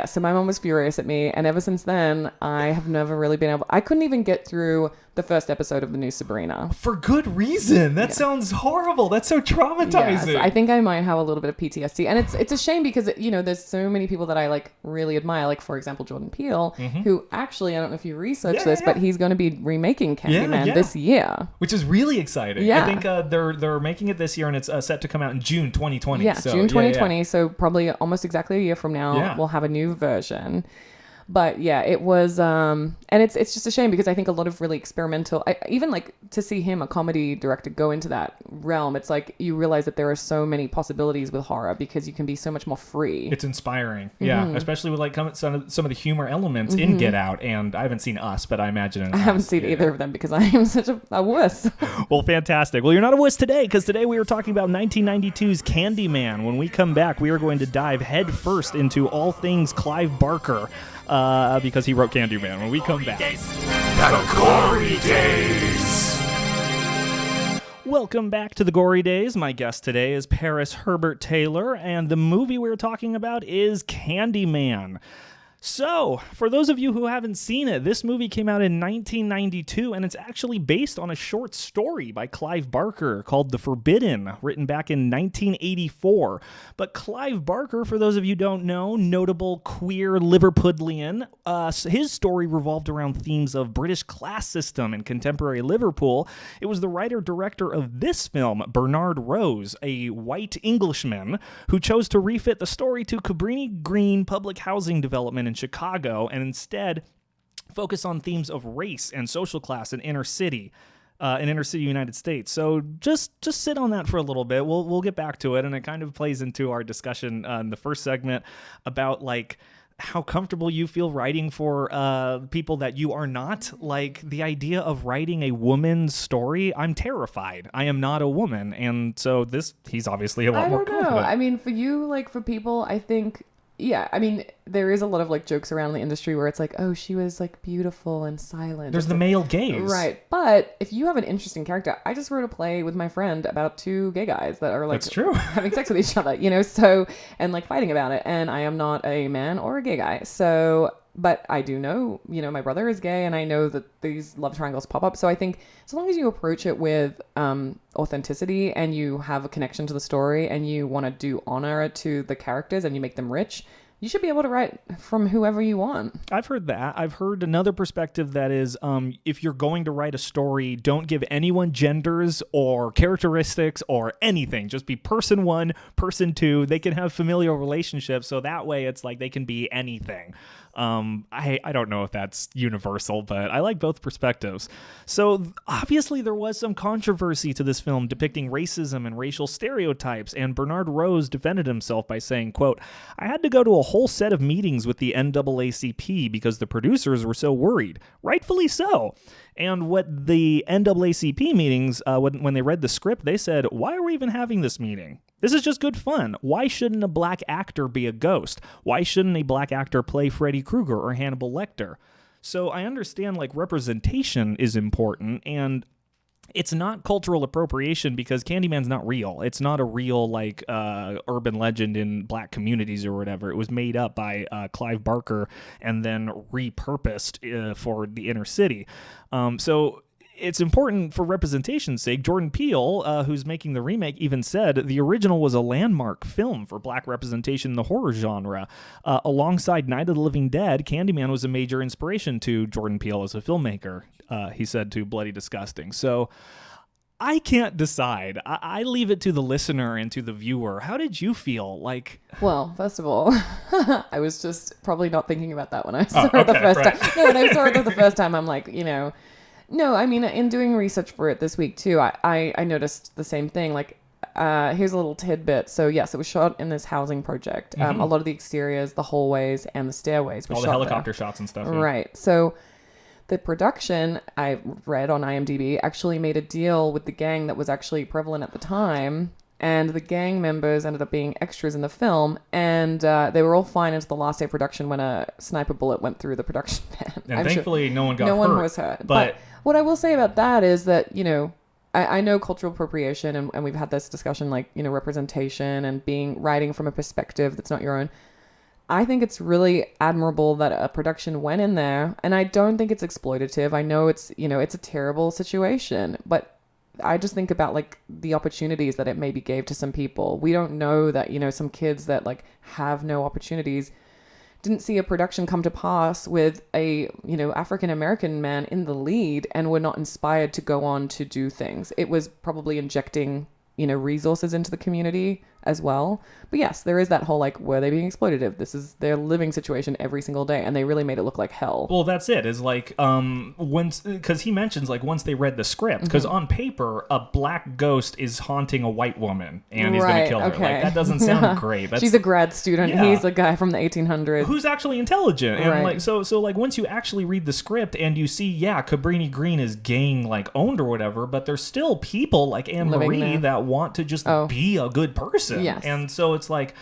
so my mom was furious at me. And ever since then, I have never really been able, I couldn't even get through the first episode of the new Sabrina. For good reason. That sounds horrible. That's so traumatizing. Yes, I think I might have a little bit of PTSD. And it's a shame because, you know, there's so many people that I like really admire. Like, for example, Jordan Peele, who actually, I don't know if you researched this, but he's going to be remaking Candyman this year. Which is really exciting. Yeah. I think they're making it this year, and it's set to come out in June 2020. Yeah, so, June 2020. Yeah. So probably almost exactly a year from now, we'll have a new version. But yeah, it was, and it's just a shame because I think a lot of really experimental, even like to see him, a comedy director, go into that realm, it's like you realize that there are so many possibilities with horror because you can be so much more free. It's inspiring. Yeah, especially with like some of the humor elements in Get Out, and I haven't seen Us, but I imagine in I haven't seen either of them because I am such a wuss. Well, fantastic. Well, you're not a wuss today because today we are talking about 1992's Candyman. When we come back, we are going to dive headfirst into all things Clive Barker. Because he wrote Candyman. When we come back. The Gory Days. Welcome back to the Gory Days. My guest today is Paris Herbert Taylor, and the movie we're talking about is Candyman. So, for those of you who haven't seen it, this movie came out in 1992, and it's actually based on a short story by Clive Barker called The Forbidden, written back in 1984. But Clive Barker, for those of you who don't know, notable queer Liverpudlian, his story revolved around themes of British class system and contemporary Liverpool. It was the writer-director of this film, Bernard Rose, a white Englishman who chose to refit the story to Cabrini Green public housing development in Chicago, and instead focus on themes of race and social class in inner city United States. So just sit on that for a little bit. We'll get back to it, and it kind of plays into our discussion in the first segment about like how comfortable you feel writing for people that you are not. Like the idea of writing a woman's story, I'm terrified. I am not a woman, and so he's obviously a lot more confident. I don't know. I mean, for you, like for people, I think. Yeah, I mean, there is a lot of like jokes around the industry where it's like, oh, she was like beautiful and silent. There's the male gaze. Right. But if you have an interesting character, I just wrote a play with my friend about 2 gay guys that are like That's true. having sex with each other, you know, so, and like fighting about it. And I am not a man or a gay guy. So, but I do know, you know, my brother is gay, and I know that these love triangles pop up. So I think as long as you approach it with authenticity and you have a connection to the story and you want to do honor to the characters and you make them rich, you should be able to write from whoever you want. I've heard that. I've heard another perspective that is, if you're going to write a story, don't give anyone genders or characteristics or anything. Just be person 1, person 2. They can have familial relationships, so that way it's like they can be anything. I don't know if that's universal, but I like both perspectives. So obviously there was some controversy to this film depicting racism and racial stereotypes, and Bernard Rose defended himself by saying, quote, "I had to go to a whole set of meetings with the NAACP because the producers were so worried. Rightfully so." And what the NAACP meetings, when they read the script, they said, "Why are we even having this meeting? This is just good fun. Why shouldn't a black actor be a ghost? Why shouldn't a black actor play Freddy Krueger or Hannibal Lecter?" So I understand like representation is important, and it's not cultural appropriation because Candyman's not real. It's not a real like urban legend in black communities or whatever. It was made up by Clive Barker and then repurposed for the inner city. So it's important for representation's sake. Jordan Peele, who's making the remake, even said the original was a landmark film for black representation in the horror genre. Alongside Night of the Living Dead, Candyman was a major inspiration to Jordan Peele as a filmmaker, he said to Bloody Disgusting. So I can't decide. I leave it to the listener and to the viewer. How did you feel? Like, well, first of all, I was just probably not thinking about that when I saw it the first time. No, when I saw it the first time, I'm like, no, I mean, in doing research for it this week too, I noticed the same thing. Like, here's a little tidbit. So yes, it was shot in this housing project. A lot of the exteriors, the hallways, and the stairways were all shot the helicopter there. shots and stuff. Yeah. Right. So the production, I read on IMDb, actually made a deal with the gang that was actually prevalent at the time. And the gang members ended up being extras in the film. And they were all fine until the last day of production when a sniper bullet went through the production van. And thankfully, no one got hurt. No one was hurt. But what I will say about that is that, I know cultural appropriation, and we've had this discussion, like, representation and writing from a perspective that's not your own. I think it's really admirable that a production went in there, and I don't think it's exploitative. I know it's, it's a terrible situation, but I just think about, like, the opportunities that it maybe gave to some people. We don't know that, some kids that, like, have no opportunities didn't see a production come to pass with a, African-American man in the lead and were not inspired to go on to do things. It was probably injecting, resources into the community as well. But yes, there is that whole, like, were they being exploitative? This is their living situation every single day, and they really made it look like hell. Well, that's it. Is like, because he mentions, like, once they read the script, because on paper, a black ghost is haunting a white woman, and he's going to kill her. Okay. Like, that doesn't sound great. She's a grad student. Yeah. He's a guy from the 1800s. Who's actually intelligent. And like, so like, once you actually read the script and you see, Cabrini Green is gang, like, owned or whatever, but there's still people like Anne Marie that want to just be a good person. Yes. And so it's like,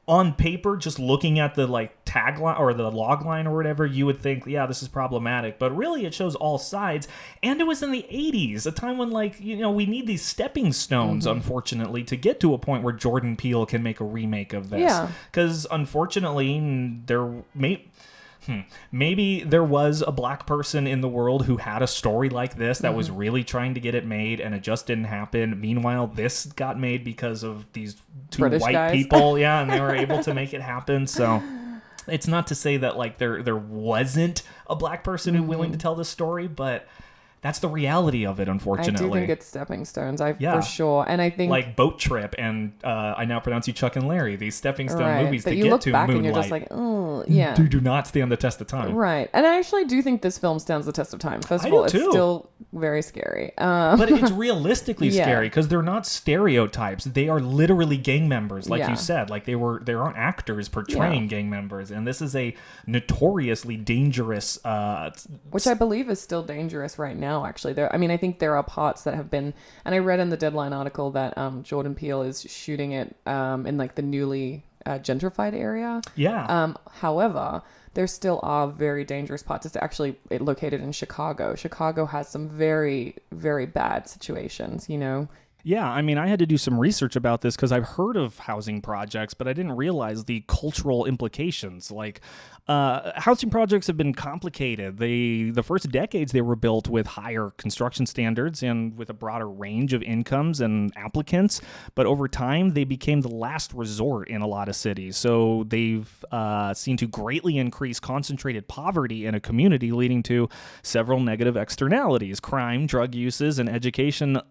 on paper, just looking at the, like, tagline or the log line or whatever, you would think, this is problematic. But really, it shows all sides. And it was in the 80s, a time when, like, we need these stepping stones, unfortunately, to get to a point where Jordan Peele can make a remake of this. Yeah. Because, unfortunately, maybe there was a black person in the world who had a story like this that was really trying to get it made, and it just didn't happen. Meanwhile, this got made because of these two British white guys. people, and they were able to make it happen. So it's not to say that, like, there wasn't a black person who willing to tell this story, but that's the reality of it, unfortunately. I do think it's stepping stones, for sure. And I think, like, Boat Trip and I Now Pronounce You Chuck and Larry, these stepping stone movies that to you get look to back Moonlight. and you're just like, oh, yeah. Do not stand the test of time. Right. And I actually do think this film stands the test of time. First of I all, do it's too. still very scary. But it's realistically scary because they're not stereotypes. They are literally gang members, like you said. Like, they aren't actors portraying gang members. And this is a notoriously dangerous... which I believe is still dangerous right now, actually. I think there are parts that have been... And I read in the Deadline article that Jordan Peele is shooting it in, like, the newly gentrified area. Yeah. However, there still are very dangerous parts. It's actually located in Chicago. Chicago has some very, very bad situations, Yeah, I mean, I had to do some research about this because I've heard of housing projects, but I didn't realize the cultural implications. Like, housing projects have been complicated. The first decades, they were built with higher construction standards and with a broader range of incomes and applicants. But over time, they became the last resort in a lot of cities. So they've seen to greatly increase concentrated poverty in a community, leading to several negative externalities. Crime, drug uses, and educational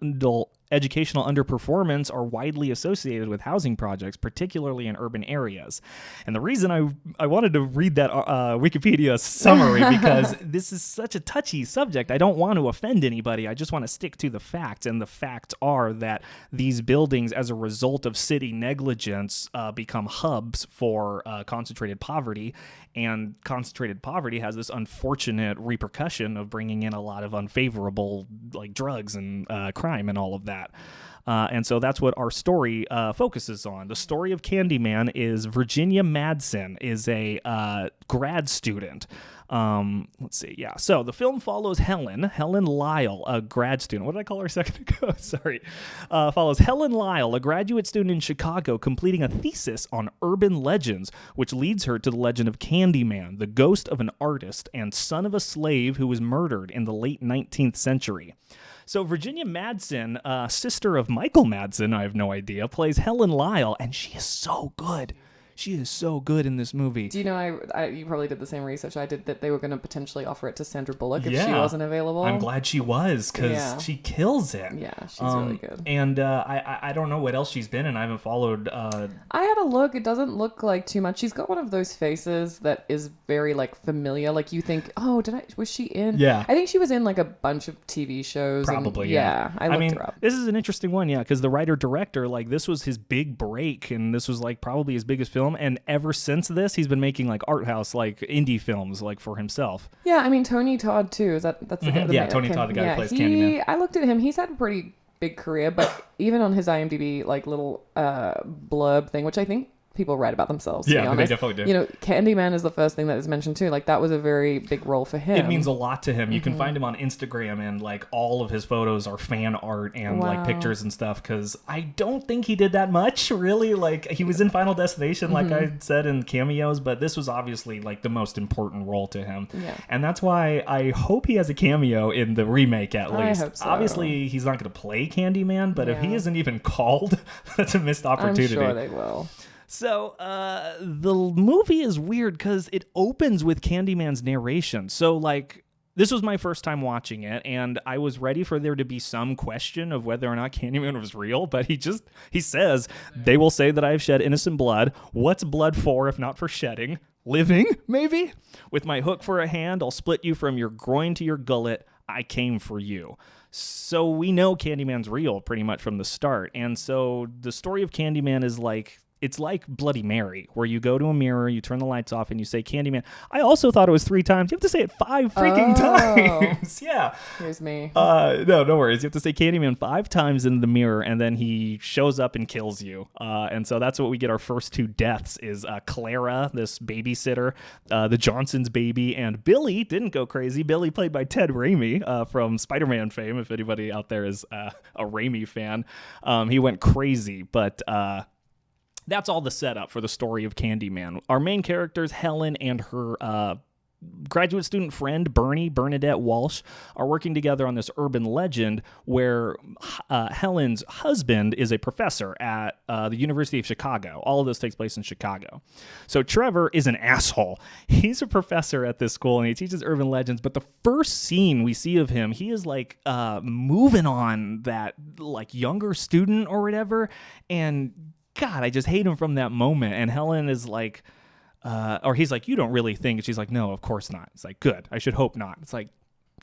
underperformance are widely associated with housing projects, particularly in urban areas. And the reason I wanted to read that Wikipedia summary, because this is such a touchy subject. I don't want to offend anybody. I just want to stick to the facts. And the facts are that these buildings, as a result of city negligence, become hubs for concentrated poverty. And concentrated poverty has this unfortunate repercussion of bringing in a lot of unfavorable, like, drugs and crime and all of that. And so that's what our story focuses on. The story of Candyman is Virginia Madsen is a grad student. Let's see. Yeah. So the film follows Helen Lyle, a grad student. What did I call her a second ago? Sorry. Follows Helen Lyle, a graduate student in Chicago, completing a thesis on urban legends, which leads her to the legend of Candyman, the ghost of an artist and son of a slave who was murdered in the late 19th century. So Virginia Madsen, sister of Michael Madsen, I have no idea, plays Helen Lyle, and she is so good. She is so good in this movie. Do you know, you probably did the same research I did, that they were going to potentially offer it to Sandra Bullock if she Yeah. wasn't available. I'm glad she was, because she kills it. Yeah, she's really good. And I don't know what else she's been in. I haven't followed. I had a look. It doesn't look like too much. She's got one of those faces that is very like familiar. Like you think, oh, was she in? Yeah. I think she was in like a bunch of TV shows. Probably, yeah. I looked her up. This is an interesting one, yeah, because the writer-director, like, this was his big break, and this was, like, probably his biggest film, and ever since this, he's been making, like, art house, like, indie films, like, for himself. Yeah, I mean, Tony Todd, too. That's the guy? Yeah, Tony Todd, the guy who plays Candyman. I looked at him. He's had a pretty big career, but even on his IMDb, like, little blurb thing, which I think people write about themselves. Yeah, to be honest. they definitely do. You know, Candyman is the first thing that is mentioned too. Like that was a very big role for him. It means a lot to him. You can find him on Instagram, and like all of his photos are fan art and like pictures and stuff. Because I don't think he did that much, really. Like he was in Final Destination, like I said, in cameos, but this was obviously like the most important role to him. Yeah. And that's why I hope he has a cameo in the remake at least. I hope so. Obviously, he's not going to play Candyman, but if he isn't even called, that's a missed opportunity. I'm sure they will. So the movie is weird because it opens with Candyman's narration. So like this was my first time watching it, and I was ready for there to be some question of whether or not Candyman was real, but he says, "They will say that I have shed innocent blood. What's blood for if not for shedding? Living, maybe? With my hook for a hand, I'll split you from your groin to your gullet. I came for you." So we know Candyman's real pretty much from the start. And so the story of Candyman is like, it's like Bloody Mary, where you go to a mirror, you turn the lights off, and you say Candyman. I also thought it was 3 times. You have to say it 5 freaking times. Yeah. Here's me. No worries. You have to say Candyman 5 times in the mirror, and then he shows up and kills you. And so that's what we get our first 2 deaths is Clara, this babysitter, the Johnson's baby, and Billy didn't go crazy. Billy, played by Ted Raimi from Spider-Man fame, if anybody out there is a Raimi fan. He went crazy, but... that's all the setup for the story of Candyman. Our main characters, Helen and her graduate student friend, Bernadette Walsh, are working together on this urban legend where Helen's husband is a professor at the University of Chicago. All of this takes place in Chicago. So Trevor is an asshole. He's a professor at this school, and he teaches urban legends, but the first scene we see of him, he is like moving on that like younger student or whatever, and God, I just hate him from that moment. And Helen is like, or he's like, "You don't really think?" And she's like, "No, of course not." It's like, good. I should hope not. It's like,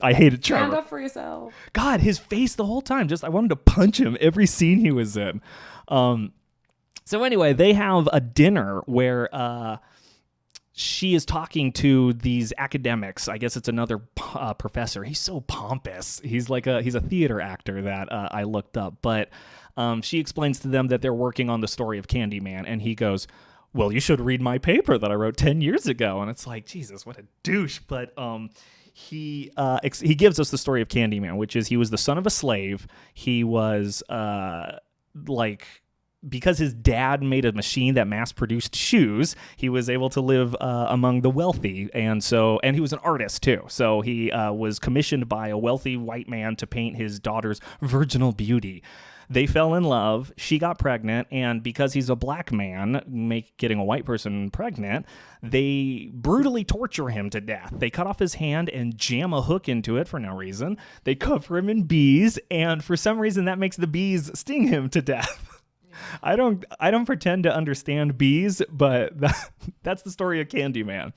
I hated Trevor. Stand up for yourself. God, his face the whole time. Just, I wanted to punch him every scene he was in. So anyway, they have a dinner where she is talking to these academics. I guess it's another professor. He's so pompous. He's a theater actor that I looked up, but she explains to them that they're working on the story of Candyman, and he goes, "Well, you should read my paper that I wrote 10 years ago." And it's like, Jesus, what a douche. But he gives us the story of Candyman, which is he was the son of a slave. He was because his dad made a machine that mass-produced shoes, he was able to live among the wealthy, and he was an artist too. So he was commissioned by a wealthy white man to paint his daughter's virginal beauty. They fell in love. She got pregnant, and because he's a black man, getting a white person pregnant, they brutally torture him to death. They cut off his hand and jam a hook into it for no reason. They cover him in bees, and for some reason, that makes the bees sting him to death. I don't pretend to understand bees, but that's the story of Candyman.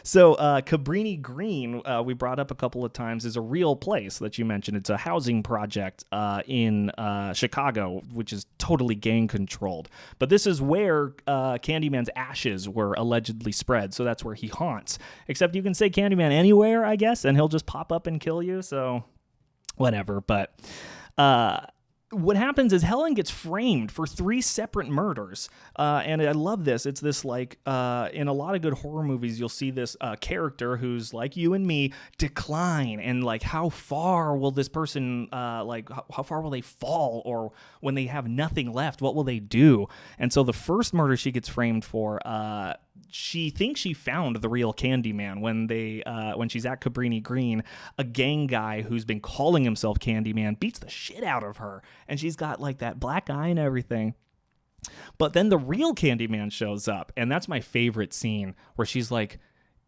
So Cabrini Green, we brought up a couple of times, is a real place that you mentioned. It's a housing project in Chicago, which is totally gang controlled. But this is where Candyman's ashes were allegedly spread, so that's where he haunts. Except you can say Candyman anywhere, I guess, and he'll just pop up and kill you, so whatever. But... what happens is Helen gets framed for 3 separate murders. And I love this. It's this like, in a lot of good horror movies, you'll see this character who's like you and me decline. And like, how far will this person, how far will they fall? Or when they have nothing left, what will they do? And so the first murder she gets framed for, she thinks she found the real Candyman when she's at Cabrini Green. A gang guy who's been calling himself Candyman beats the shit out of her, and she's got like that black eye and everything. But then the real Candyman shows up, and that's my favorite scene, where she's like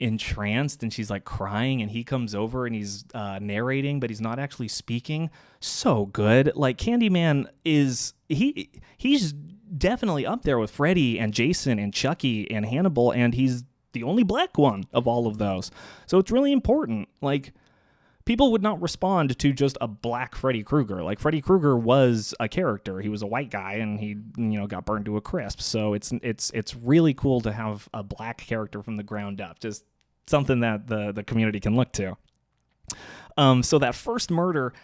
entranced and she's like crying, and he comes over and he's narrating, but he's not actually speaking. So good. Like, Candyman he's definitely up there with Freddy and Jason and Chucky and Hannibal, and he's the only black one of all of those. So it's really important. Like, people would not respond to just a black Freddy Krueger. Like, Freddy Krueger was a character. He was a white guy, and he, got burned to a crisp. So it's really cool to have a black character from the ground up. Just something that the community can look to. So that first murder,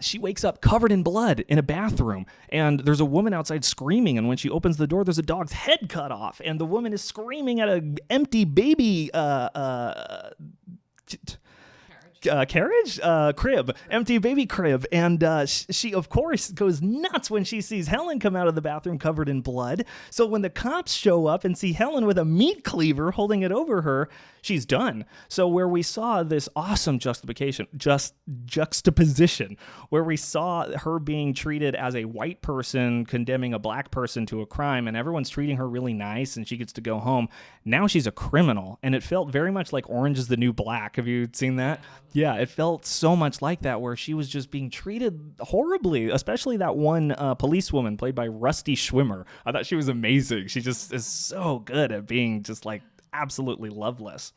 she wakes up covered in blood in a bathroom, and there's a woman outside screaming, and when she opens the door, there's a dog's head cut off, and the woman is screaming at an empty baby empty baby crib, and she of course goes nuts when she sees Helen come out of the bathroom covered in blood. So when the cops show up and see Helen with a meat cleaver holding it over her, she's done. So where we saw this awesome juxtaposition, where we saw her being treated as a white person condemning a black person to a crime, and everyone's treating her really nice and she gets to go home, now she's a criminal. And it felt very much like Orange is the New Black. Have you seen that? Yeah, it felt so much like that, where she was just being treated horribly, especially that one policewoman played by Rusty Schwimmer. I thought she was amazing. She just is so good at being just like absolutely loveless.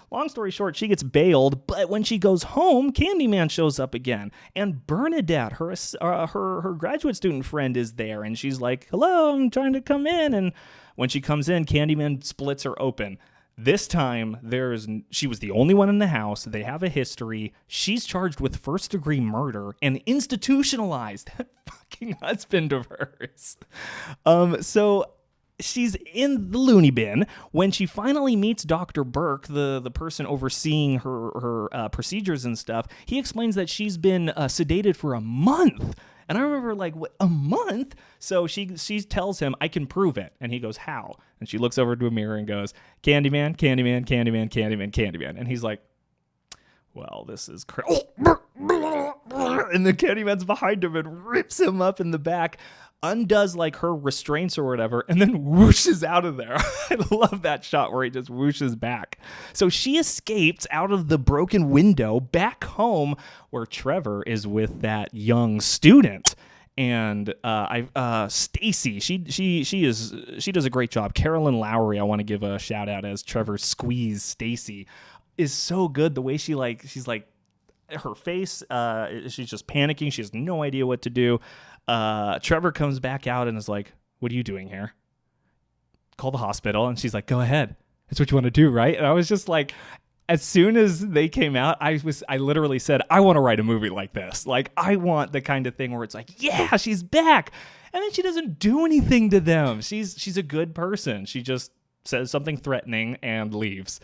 Long story short, she gets bailed, but when she goes home, Candyman shows up again. And Bernadette, her graduate student friend, is there, and she's like, "Hello, I'm trying to come in." And when she comes in, Candyman splits her open. This time, she was the only one in the house. They have a history. She's charged with first-degree murder and institutionalized that fucking husband of hers. So she's in the loony bin. When she finally meets Dr. Burke, the person overseeing her procedures and stuff, he explains that she's been sedated for a month. And I remember, like, what, a month? So she tells him, "I can prove it." And he goes, "How?" And she looks over to a mirror and goes, "Candyman, Candyman, Candyman, Candyman, Candyman." And he's like, "Well, this is crazy." And the Candyman's behind him and rips him up in the back, undoes like her restraints or whatever, and then whooshes out of there. I love that shot where he just whooshes back. So she escapes out of the broken window back home, where Trevor is with that young student. And Stacy, she does a great job. Carolyn Lowry, I want to give a shout out as Trevor's squeeze. Stacy is so good. The way she's like, her face, she's just panicking. She has no idea what to do. Trevor comes back out and is like, "What are you doing here? Call the hospital." And she's like, "Go ahead. That's what you want to do, right?" And I was just like, as soon as they came out, I literally said, I want to write a movie like this. Like, I want the kind of thing where it's like, yeah, she's back. And then she doesn't do anything to them. She's a good person. She just says something threatening and leaves.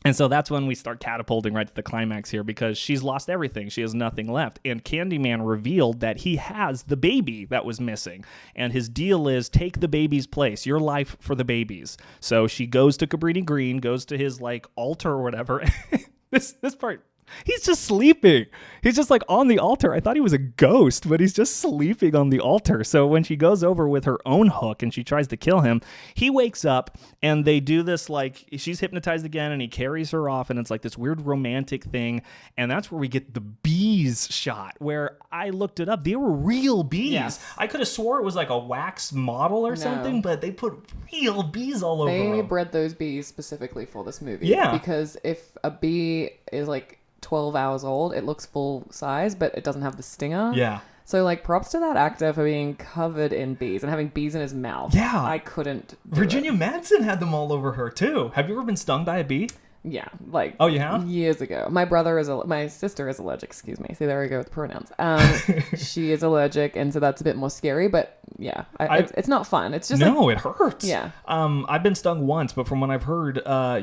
And so that's when we start catapulting right to the climax here, because she's lost everything. She has nothing left. And Candyman revealed that he has the baby that was missing. And his deal is, take the baby's place, your life for the baby's. So she goes to Cabrini Green, goes to his like altar or whatever. This part, he's just sleeping. He's just like on the altar. I thought he was a ghost, but he's just sleeping on the altar. So when she goes over with her own hook and she tries to kill him, he wakes up and they do this, like, she's hypnotized again and he carries her off, and it's like this weird romantic thing. And that's where we get the bees shot, where I looked it up. They were real bees. Yes. I could have swore it was like a wax model or something, but they put real bees all over them. They bred those bees specifically for this movie. Yeah. Because if a bee is like 12 hours old, it looks full size, but it doesn't have the stinger. Yeah. So, like, props to that actor for being covered in bees and having bees in his mouth. Yeah. I couldn't. Virginia Madsen had them all over her, too. Have you ever been stung by a bee? Yeah, like, oh, you have? Years ago. My sister is allergic, excuse me. See, there we go with pronouns. She is allergic, and so that's a bit more scary, but yeah, it's not fun. It's just no, it hurts. Yeah. I've been stung once, but from what I've heard,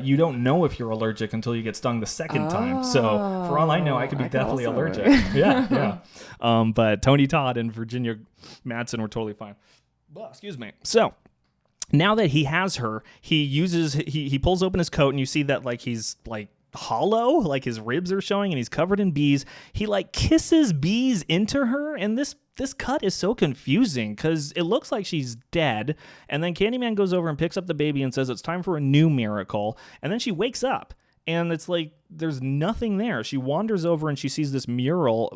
you don't know if you're allergic until you get stung the second time. So for all I know, I could be deathly allergic. Yeah. But Tony Todd and Virginia Madsen were totally fine. Well, excuse me. So now that he has her, he pulls open his coat, and you see that like he's like hollow, like his ribs are showing, and he's covered in bees. He like kisses bees into her, and this cut is so confusing because it looks like she's dead, and then Candyman goes over and picks up the baby and says it's time for a new miracle, and then she wakes up. And it's like there's nothing there. She wanders over and she sees this mural.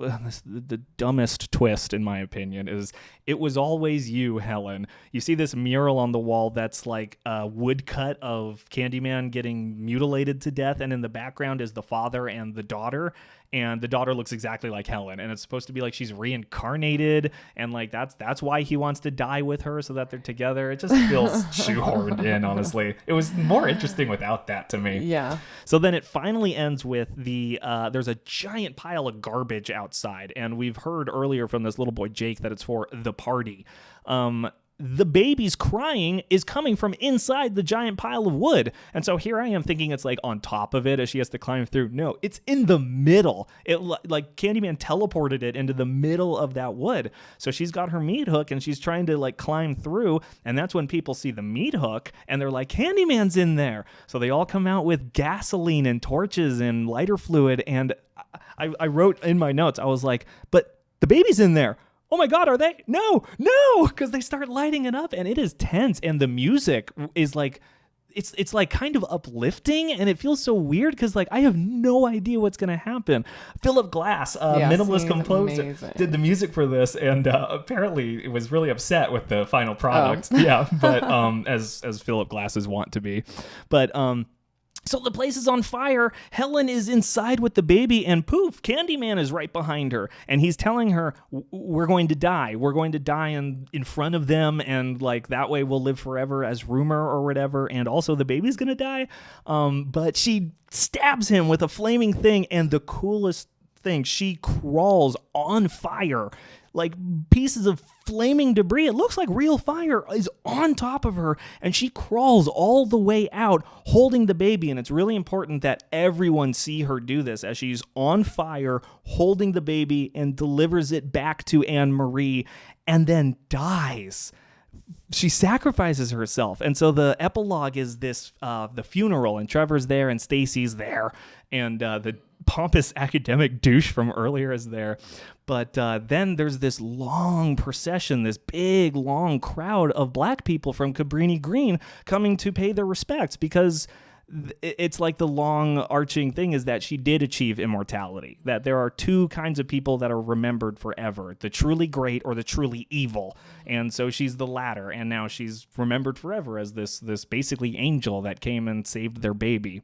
The dumbest twist, in my opinion, is it was always you, Helen. You see this mural on the wall that's like a woodcut of Candyman getting mutilated to death. And in the background is the father and the daughter. And the daughter looks exactly like Helen. And it's supposed to be like she's reincarnated. And like that's why he wants to die with her so that they're together. It just feels shoehorned in, honestly. It was more interesting without that to me. Yeah. So then it finally ends with there's a giant pile of garbage outside. And we've heard earlier from this little boy, Jake, that it's for the party. The baby's crying is coming from inside the giant pile of wood. And so here I am thinking it's like on top of it as she has to climb through. No, it's in the middle. It like Candyman teleported it into the middle of that wood. So she's got her meat hook and she's trying to like climb through. And that's when people see the meat hook and they're like, Candyman's in there. So they all come out with gasoline and torches and lighter fluid. And I wrote in my notes, I was like, but the baby's in there. Oh my God, are they? No, because they start lighting it up and it is tense. And the music is like, it's like kind of uplifting and it feels so weird because like I have no idea what's going to happen. Philip Glass, minimalist composer, amazing. did the music for this and apparently it was really upset with the final product. Yeah, but as Philip Glass is wont to be. But so the place is on fire. Helen is inside with the baby, and poof, Candyman is right behind her. And he's telling her, we're going to die. We're going to die in front of them, and like that way we'll live forever as rumor or whatever. And also the baby's going to die. But she stabs him with a flaming thing, and the coolest thing, she crawls on fire. Like pieces of flaming debris. It looks like real fire is on top of her, and she crawls all the way out holding the baby. And it's really important that everyone see her do this as she's on fire holding the baby and delivers it back to Anne Marie and then dies. She sacrifices herself. And so the epilogue is this, the funeral, and Trevor's there and Stacy's there, and the pompous academic douche from earlier is there. But then there's this long procession, this big, long crowd of black people from Cabrini Green coming to pay their respects because it's like the long arching thing is that she did achieve immortality, that there are two kinds of people that are remembered forever, the truly great or the truly evil. And so she's the latter, and now she's remembered forever as this basically angel that came and saved their baby.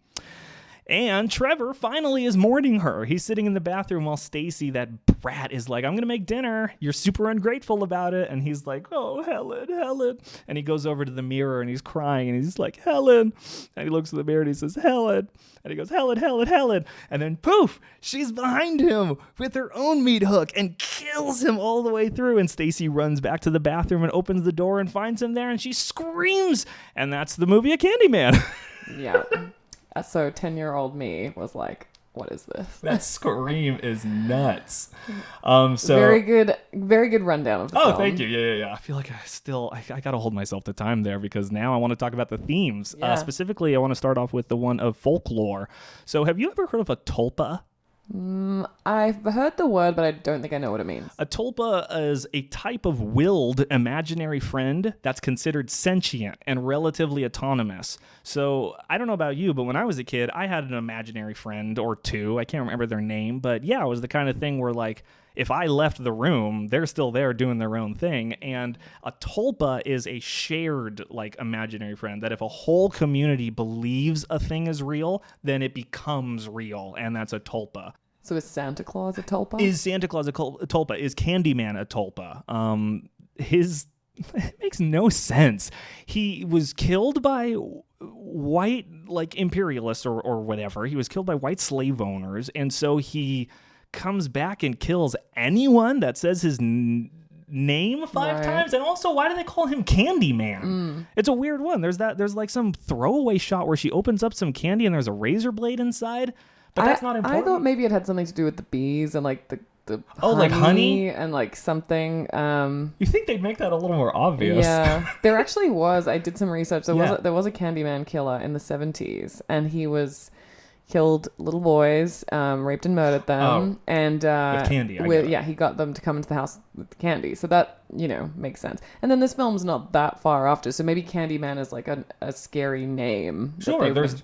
And Trevor finally is mourning her. He's sitting in the bathroom while Stacy, that brat, is like, I'm going to make dinner. You're super ungrateful about it. And he's like, oh, Helen. And he goes over to the mirror and he's crying and he's like, Helen. And he looks in the mirror and he says, Helen. And he goes, Helen. And then poof, she's behind him with her own meat hook and kills him all the way through. And Stacy runs back to the bathroom and opens the door and finds him there and she screams. And that's the movie of Candyman. Yeah. So 10-year-old me was like, what is this? That scream is nuts. So very good rundown of the film. Oh, thank you. Yeah. I feel like I got to hold myself to time there because now I want to talk about the themes. Yeah. Specifically, I want to start off with the one of folklore. So have you ever heard of a tulpa? I've heard the word, but I don't think I know what it means. A tulpa is a type of willed imaginary friend that's considered sentient and relatively autonomous. So I don't know about you, but when I was a kid, I had an imaginary friend or two. I can't remember their name, but yeah, it was the kind of thing where like if I left the room, they're still there doing their own thing. And a tulpa is a shared like imaginary friend that if a whole community believes a thing is real, then it becomes real. And that's a tulpa. So is Santa Claus a tulpa? Is Santa Claus a tulpa? Is Candyman a tulpa? It makes no sense. He was killed by white like imperialists or whatever. He was killed by white slave owners. And so he comes back and kills anyone that says his name five times. And also, why do they call him Candyman? It's a weird one. There's like some throwaway shot where she opens up some candy and there's a razor blade inside, but that's not important. I thought maybe it had something to do with the bees and like the like honey and like something. You think they'd make that a little more obvious? Yeah, there actually was. I did some research. There was a Candyman killer in the 70s, and he was killed little boys, raped and murdered them, and with candy. He got them to come into the house with candy. So that makes sense. And then this film's not that far after, so maybe Candyman is like a scary name. Sure, there's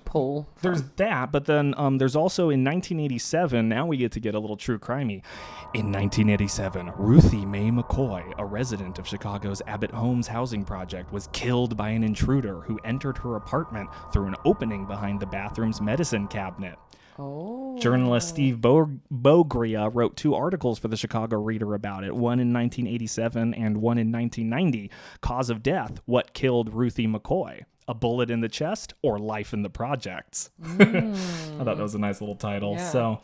that, but then there's also in 1987. Now we get a little true crimey. In 1987, Ruthie Mae McCoy, a resident of Chicago's Abbott Homes housing project, was killed by an intruder who entered her apartment through an opening behind the bathroom's medicine cabinet. Oh. Journalist Steve Bogria wrote 2 articles for the Chicago Reader about it, one in 1987 and one in 1990. Cause of death: what killed Ruthie McCoy? A bullet in the chest or life in the projects? I thought that was a nice little title. Yeah. So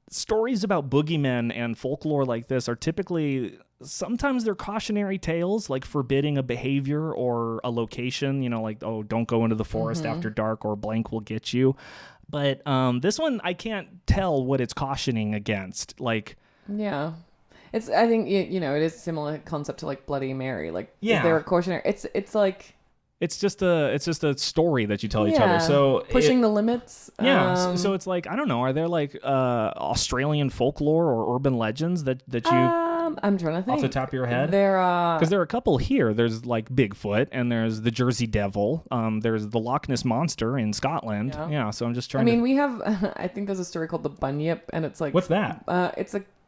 stories about boogeymen and folklore like this are typically, sometimes they're cautionary tales, like forbidding a behavior or a location, like, oh, don't go into the forest after dark or blank will get you. But this one, I can't tell what it's cautioning against. Like, yeah. I think, it is a similar concept to like Bloody Mary. Like, yeah. Is there a cautionary? It's like... It's just a story that you tell each other. So pushing the limits. Yeah. So it's like, I don't know. Are there like Australian folklore or urban legends that you? I'm trying to think. Off the top of your head? There because there are a couple here. There's like Bigfoot, and there's the Jersey Devil. There's the Loch Ness Monster in Scotland. Yeah. So I'm just trying. we have. I think there's a story called the Bunyip, and it's like. What's that?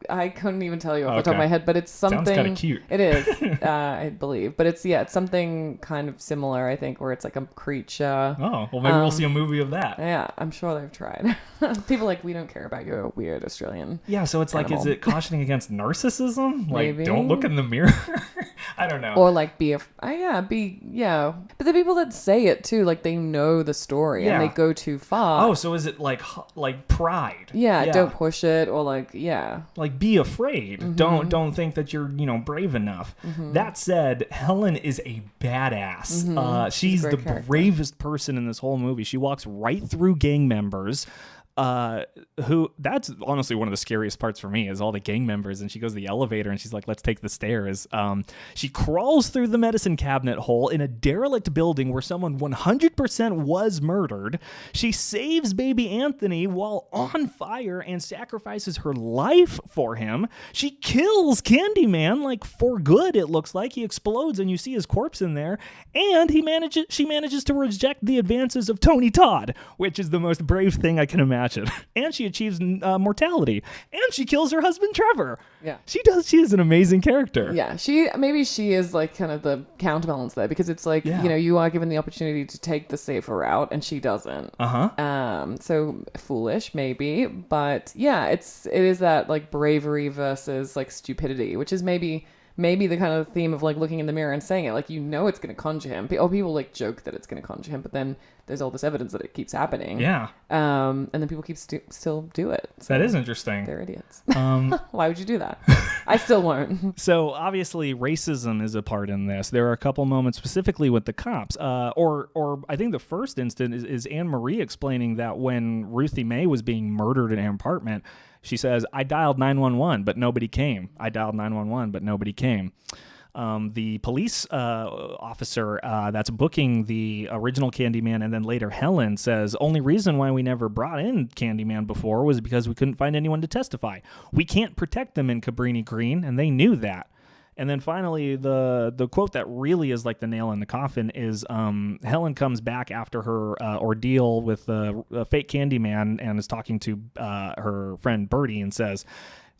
I couldn't even tell you off the top of my head, but it's something. Sounds kind of cute. It is, I believe, but it's something kind of similar. I think where it's like a creature. Oh, well, maybe we'll see a movie of that. Yeah, I'm sure they've tried. People like, we don't care about your weird Australian. Yeah, so it's animal. Like, is it cautioning against narcissism? Like, Maybe. Don't look in the mirror. I don't know. Or like But the people that say it too, like they know the story and they go too far. Oh, so is it like pride? Yeah, don't push it, or like be afraid. Don't think that you're brave enough. That said, Helen is a badass. She's the bravest person in this whole movie. She walks right through gang members. That's honestly one of the scariest parts for me, is all the gang members, and she goes to the elevator and she's like, let's take the stairs. She crawls through the medicine cabinet hole in a derelict building where someone 100% was murdered. She saves baby Anthony while on fire and sacrifices her life for him. She kills Candyman, like for good, it looks like. He explodes and you see his corpse in there, and she manages to reject the advances of Tony Todd, which is the most brave thing I can imagine. And she achieves mortality, and she kills her husband Trevor. Yeah, she is an amazing character. Yeah, she is like kind of the counterbalance there, because it's like you are given the opportunity to take the safer route and she doesn't. So foolish maybe, but yeah, it is that like bravery versus like stupidity, which is maybe the kind of theme of like looking in the mirror and saying it, like it's going to conjure him. People like joke that it's going to conjure him, but then there's all this evidence that it keeps happening. Yeah. And then people still do it. So that is interesting. They're idiots. Why would you do that? I still won't. So obviously racism is a part in this. There are a couple moments specifically with the cops. Or I think the first instant is Anne Marie explaining that when Ruthie Mae was being murdered in her apartment, she says, I dialed 911, but nobody came. I dialed 911, but nobody came. The police officer that's booking the original Candyman and then later Helen says, only reason why we never brought in Candyman before was because we couldn't find anyone to testify. We can't protect them in Cabrini Green, and they knew that. And then finally, the quote that really is like the nail in the coffin is Helen comes back after her ordeal with the fake Candyman and is talking to her friend Bertie and says,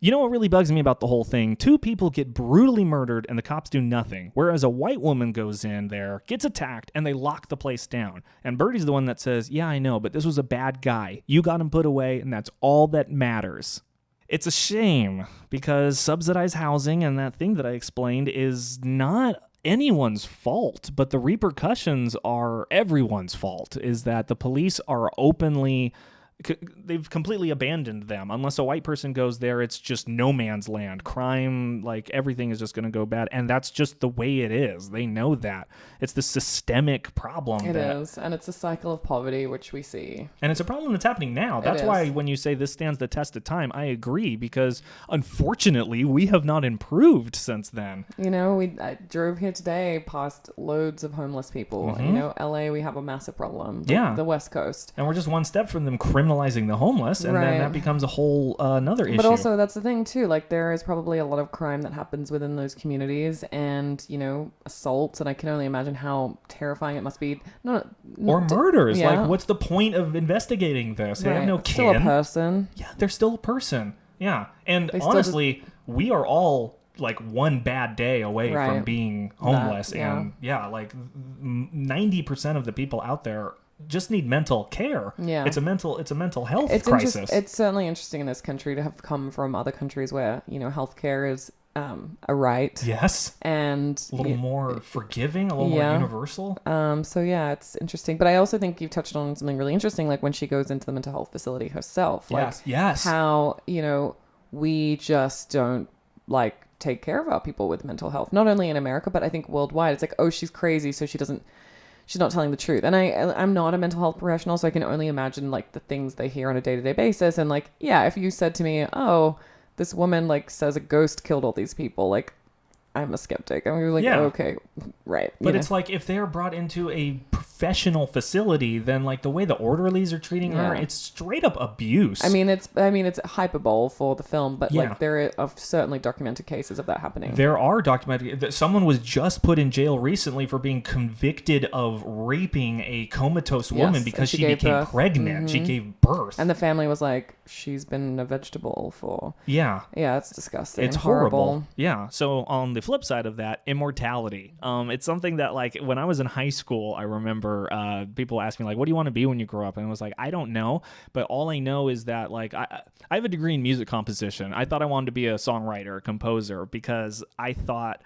you know what really bugs me about the whole thing? 2 people get brutally murdered and the cops do nothing, whereas a white woman goes in there, gets attacked, and they lock the place down. And Bertie's the one that says, yeah, I know, but this was a bad guy. You got him put away, and that's all that matters. It's a shame, because subsidized housing and that thing that I explained is not anyone's fault, but the repercussions are everyone's fault, is that the police are they've completely abandoned them. Unless a white person goes there, it's just no man's land. Crime, like everything is just going to go bad. And that's just the way it is. They know that. It's the systemic problem. It is. And it's a cycle of poverty, which we see. And it's a problem that's happening now. That's why when you say this stands the test of time, I agree, because unfortunately, we have not improved since then. I drove here today past loads of homeless people. LA, we have a massive problem. The West Coast. And we're just one step from them criminalizing criminalizing the homeless, and then that becomes a whole another issue. But also, that's the thing too. Like, there is probably a lot of crime that happens within those communities, and assaults. And I can only imagine how terrifying it must be. Or murders. Yeah. Like, what's the point of investigating this? They have no kin. Still a person. Yeah, they're still a person. Yeah, and honestly, we are all like one bad day away from being homeless, and like 90% of the people out there just need mental care. Yeah, it's a mental health crisis. It's certainly interesting in this country to have come from other countries where healthcare is a right. Yes, and a little more forgiving, a little more universal. So yeah, it's interesting. But I also think you've touched on something really interesting, like when she goes into the mental health facility herself. Like, yes. How we just don't like take care of our people with mental health, not only in America, but I think worldwide. It's like, oh, she's crazy, so she's not telling the truth. And I'm not a mental health professional, so I can only imagine like the things they hear on a day-to-day basis. And like, yeah, if you said to me, oh, this woman like says a ghost killed all these people, like, I'm a skeptic. I'm like, okay, right. But it's like, if they're brought into a professional facility, then like the way the orderlies are treating her, it's straight up abuse. I mean, it's hyperbole for the film, but like there are certainly documented cases of that happening. There are documented. Someone was just put in jail recently for being convicted of raping a comatose woman because she became pregnant. Mm-hmm. She gave birth. And the family was like, she's been a vegetable for... Yeah, it's disgusting. It's horrible. Yeah. So on the flip side of that, immortality. It's something that, like, when I was in high school, I remember people asked me, like, what do you want to be when you grow up? And I was like, I don't know, but all I know is that, like, I have a degree in music composition. I thought I wanted to be a songwriter, a composer, because I thought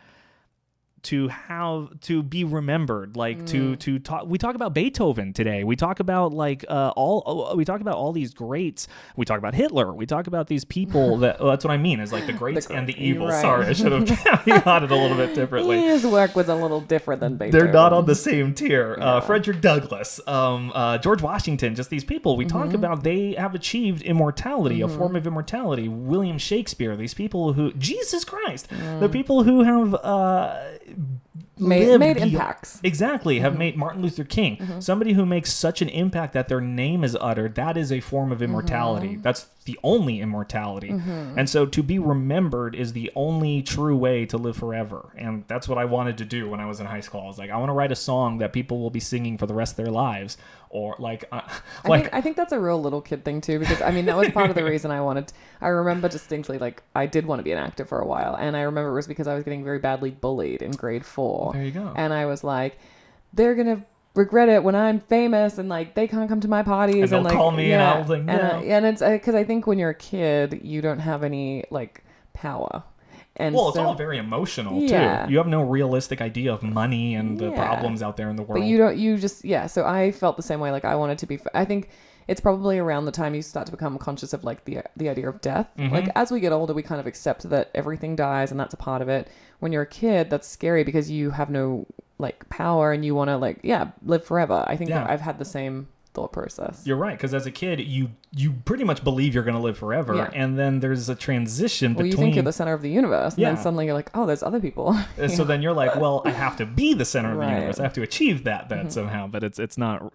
to be remembered, like to talk. We talk about Beethoven today. We talk about like all these greats. We talk about Hitler. We talk about these people that that's what I mean is like the greats and the evils. Right. Sorry, I should have got it a little bit differently. His work was a little different than Beethoven. They're not on the same tier. Frederick Douglass, George Washington, just these people we talk about. They have achieved immortality, a form of immortality. William Shakespeare, these people who Jesus Christ, the people who have made impacts. Exactly. Have made Martin Luther King. Somebody who makes such an impact that their name is uttered, that is a form of immortality. That's the only immortality. And so to be remembered is the only true way to live forever. And that's what I wanted to do when I was in high school. I was like, I want to write a song that people will be singing for the rest of their lives. Or like, I think that's a real little kid thing too, because I mean, that was part of the reason I remember distinctly, like, I did want to be an actor for a while. And I remember it was because I was getting very badly bullied in grade 4. There you go. And I was like, they're going to regret it when I'm famous and like they can't come to my parties and they'll call me and I'll like, no. And it's because I think when you're a kid, you don't have any like power. And it's all very emotional too. You have no realistic idea of money and the problems out there in the world. But so I felt the same way. Like, I wanted to be, I think it's probably around the time you start to become conscious of like the idea of death. Like, as we get older, we kind of accept that everything dies and that's a part of it. When you're a kid, that's scary because you have no like power and you want to like, live forever. I think that I've had the same thought process. You're right, because as a kid, you pretty much believe you're going to live forever, and then there's a transition between... you think you're the center of the universe, and then suddenly you're like, oh, there's other people. So then you're like, well, I have to be the center of the universe. I have to achieve that somehow, but it's not,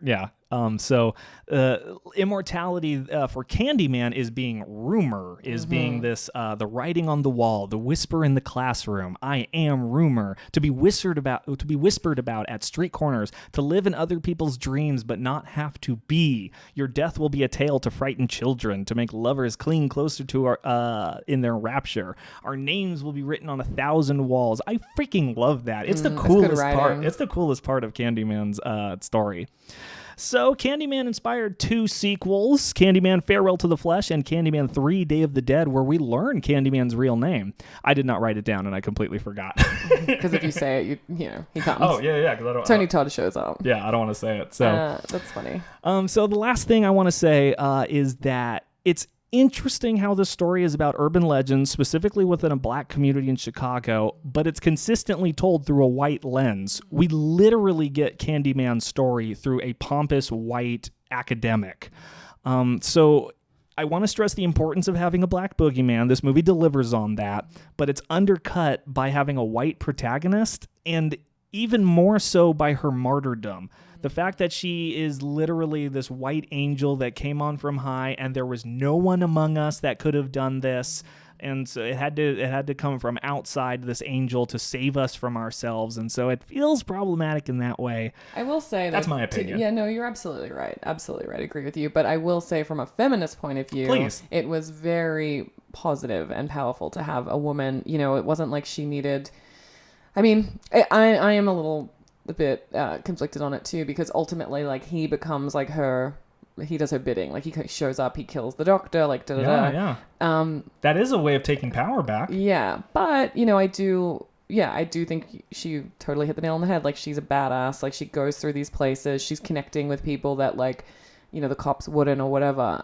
so immortality for Candyman is being rumor, is being this, the writing on the wall, the whisper in the classroom, I am rumor, to be whispered about at street corners, to live in other people's dreams but not have to be. Your death will be a tale to frighten children, to make lovers cling closer to our in their rapture. Our names will be written on 1,000 walls. I freaking love that. It's the coolest part. It's the coolest part of Candyman's story. So Candyman inspired 2 sequels, Candyman Farewell to the Flesh and Candyman 3 Day of the Dead, where we learn Candyman's real name. I did not write it down and I completely forgot. Because if you say it, he comes. Oh, yeah. Tony Todd shows up. Yeah, I don't want to say it. So that's funny. So the last thing I want to say is that it's interesting how this story is about urban legends, specifically within a black community in Chicago, but it's consistently told through a white lens. We literally get Candyman's story through a pompous white academic. So I want to stress the importance of having a black boogeyman. This movie delivers on that, but it's undercut by having a white protagonist, and even more so by her martyrdom. The fact that she is literally this white angel that came on from high, and there was no one among us that could have done this. And so it had to come from outside, this angel, to save us from ourselves. And so it feels problematic in that way. I will say that's my opinion. Yeah, no, you're absolutely right. Absolutely right. I agree with you. But I will say from a feminist point of view, Please. It was very positive and powerful to have a woman. You know, it wasn't like she needed. I mean, I am a bit conflicted on it too, because ultimately, like, he becomes like he does her bidding. Like, he shows up, he kills the doctor, like, da-da-da. Yeah. That is a way of taking power back. Yeah, but, you know, I do think she totally hit the nail on the head. Like, she's a badass. Like, she goes through these places. She's connecting with people that, like, you know, the cops wouldn't or whatever.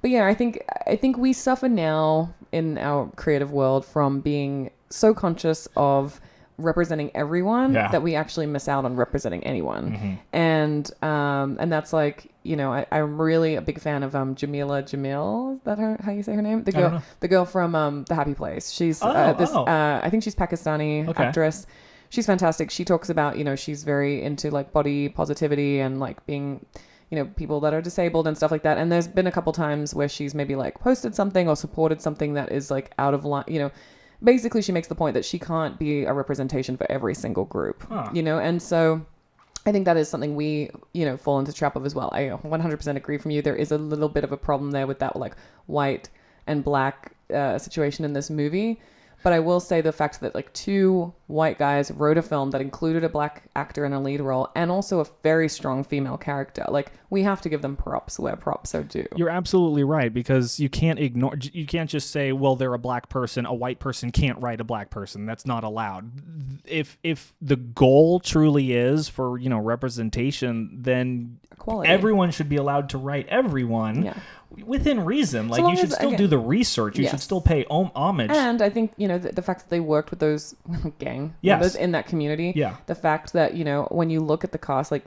But yeah, I think we suffer now in our creative world from being so conscious of representing everyone that we actually miss out on representing anyone. And that's, like, you know, I'm really a big fan of Jamila Jamil. Is that how you say her name? The girl from The Happy Place. She's I think she's Pakistani actress. She's fantastic. She talks about, you know, she's very into, like, body positivity and, like, being, you know, people that are disabled and stuff like that. And there's been a couple times where she's maybe, like, posted something or supported something that is, like, out of line, you know. Basically, she makes the point that she can't be a representation for every single group, you know? And so I think that is something we, you know, fall into the trap of as well. I 100% agree from you. There is a little bit of a problem there with that, like, white and black situation in this movie. But I will say the fact that, like, two white guys wrote a film that included a black actor in a lead role and also a very strong female character. Like, we have to give them props where props are due. You're absolutely right, because you can't just say, well, they're a black person, a white person can't write a black person. That's not allowed. If the goal truly is for, you know, representation, then equality. Everyone should be allowed to write everyone. Yeah. Within reason. Like, you should still do the research. You should still pay homage. And I think, you know, the fact that they worked with those gang members in that community. Yeah. The fact that, you know, when you look at the cast, like,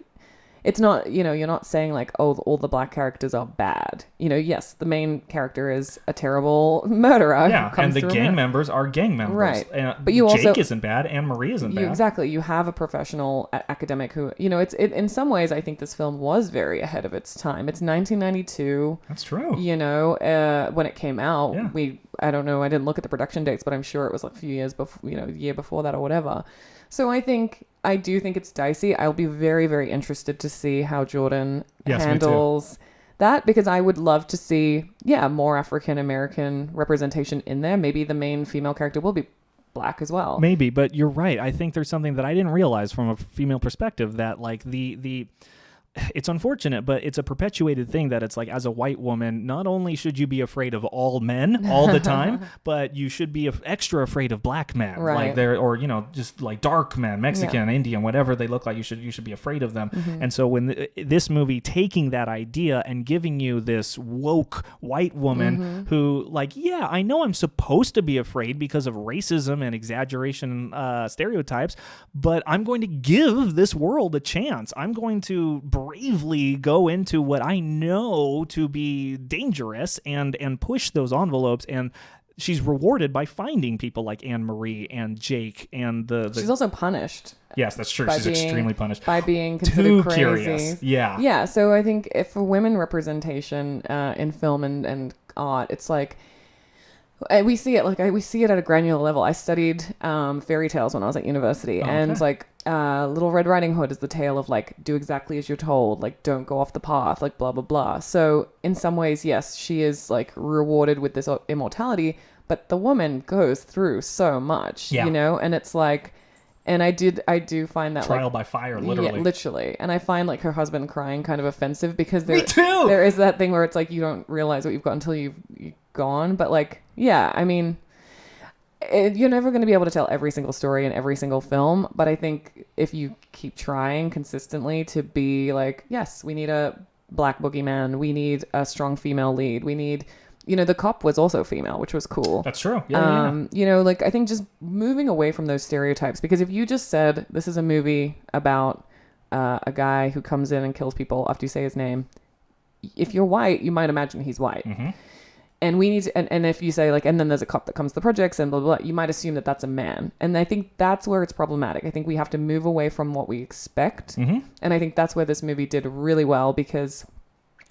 it's not, you know, you're not saying, like, oh, all the black characters are bad. You know, yes, the main character is a terrible murderer. Yeah, and the gang members are gang members. Right. But you also... Jake isn't bad, and Marie isn't bad. Exactly. You have a professional academic who, you know, in some ways, I think this film was very ahead of its time. It's 1992. That's true. You know, when it came out, I don't know, I didn't look at the production dates, but I'm sure it was like a few years before, you know, the year before that or whatever. So I do think it's dicey. I'll be very, very interested to see how Jordan handles that, because I would love to see, more African American representation in there. Maybe the main female character will be black as well. Maybe, but you're right. I think there's something that I didn't realize from a female perspective, that, like, the it's unfortunate, but it's a perpetuated thing that it's like, as a white woman, not only should you be afraid of all men all the time, but you should be extra afraid of black men, like or, you know, just like dark men, Mexican, Indian, whatever they look like. You should be afraid of them. And so when this movie taking that idea and giving you this woke white woman who, like, I know I'm supposed to be afraid because of racism and exaggeration, stereotypes, but I'm going to give this world a chance. I'm going to bravely go into what I know to be dangerous and push those envelopes. And she's rewarded by finding people like Anne Marie and Jake and the she's also punished. Yes, that's true. She's extremely punished by being considered crazy. Curious. Yeah. So I think if for women representation in film and art, it's like, we see it at a granular level. I studied fairy tales when I was at university, and like Little Red Riding Hood is the tale of, like, do exactly as you're told, like, don't go off the path, like, blah blah blah. So in some ways, yes, she is, like, rewarded with this immortality, but the woman goes through so much, you know, and it's like, and I do find that trial by fire, literally. Yeah, literally. And I find, like, her husband crying kind of offensive, because there is that thing where it's like, you don't realize what you've got until you've gone. But, like, I mean, you're never going to be able to tell every single story in every single film. But I think if you keep trying consistently to be like, yes, we need a black boogeyman, we need a strong female lead, we need, you know, the cop was also female, which was cool. That's true. You know, like, I think just moving away from those stereotypes, because if you just said this is a movie about a guy who comes in and kills people after you say his name, if you're white, you might imagine he's white. And we need to, and if you say like, and then there's a cop that comes to the projects and blah, blah, blah, you might assume that that's a man. And I think that's where it's problematic. I think we have to move away from what we expect. And I think that's where this movie did really well because,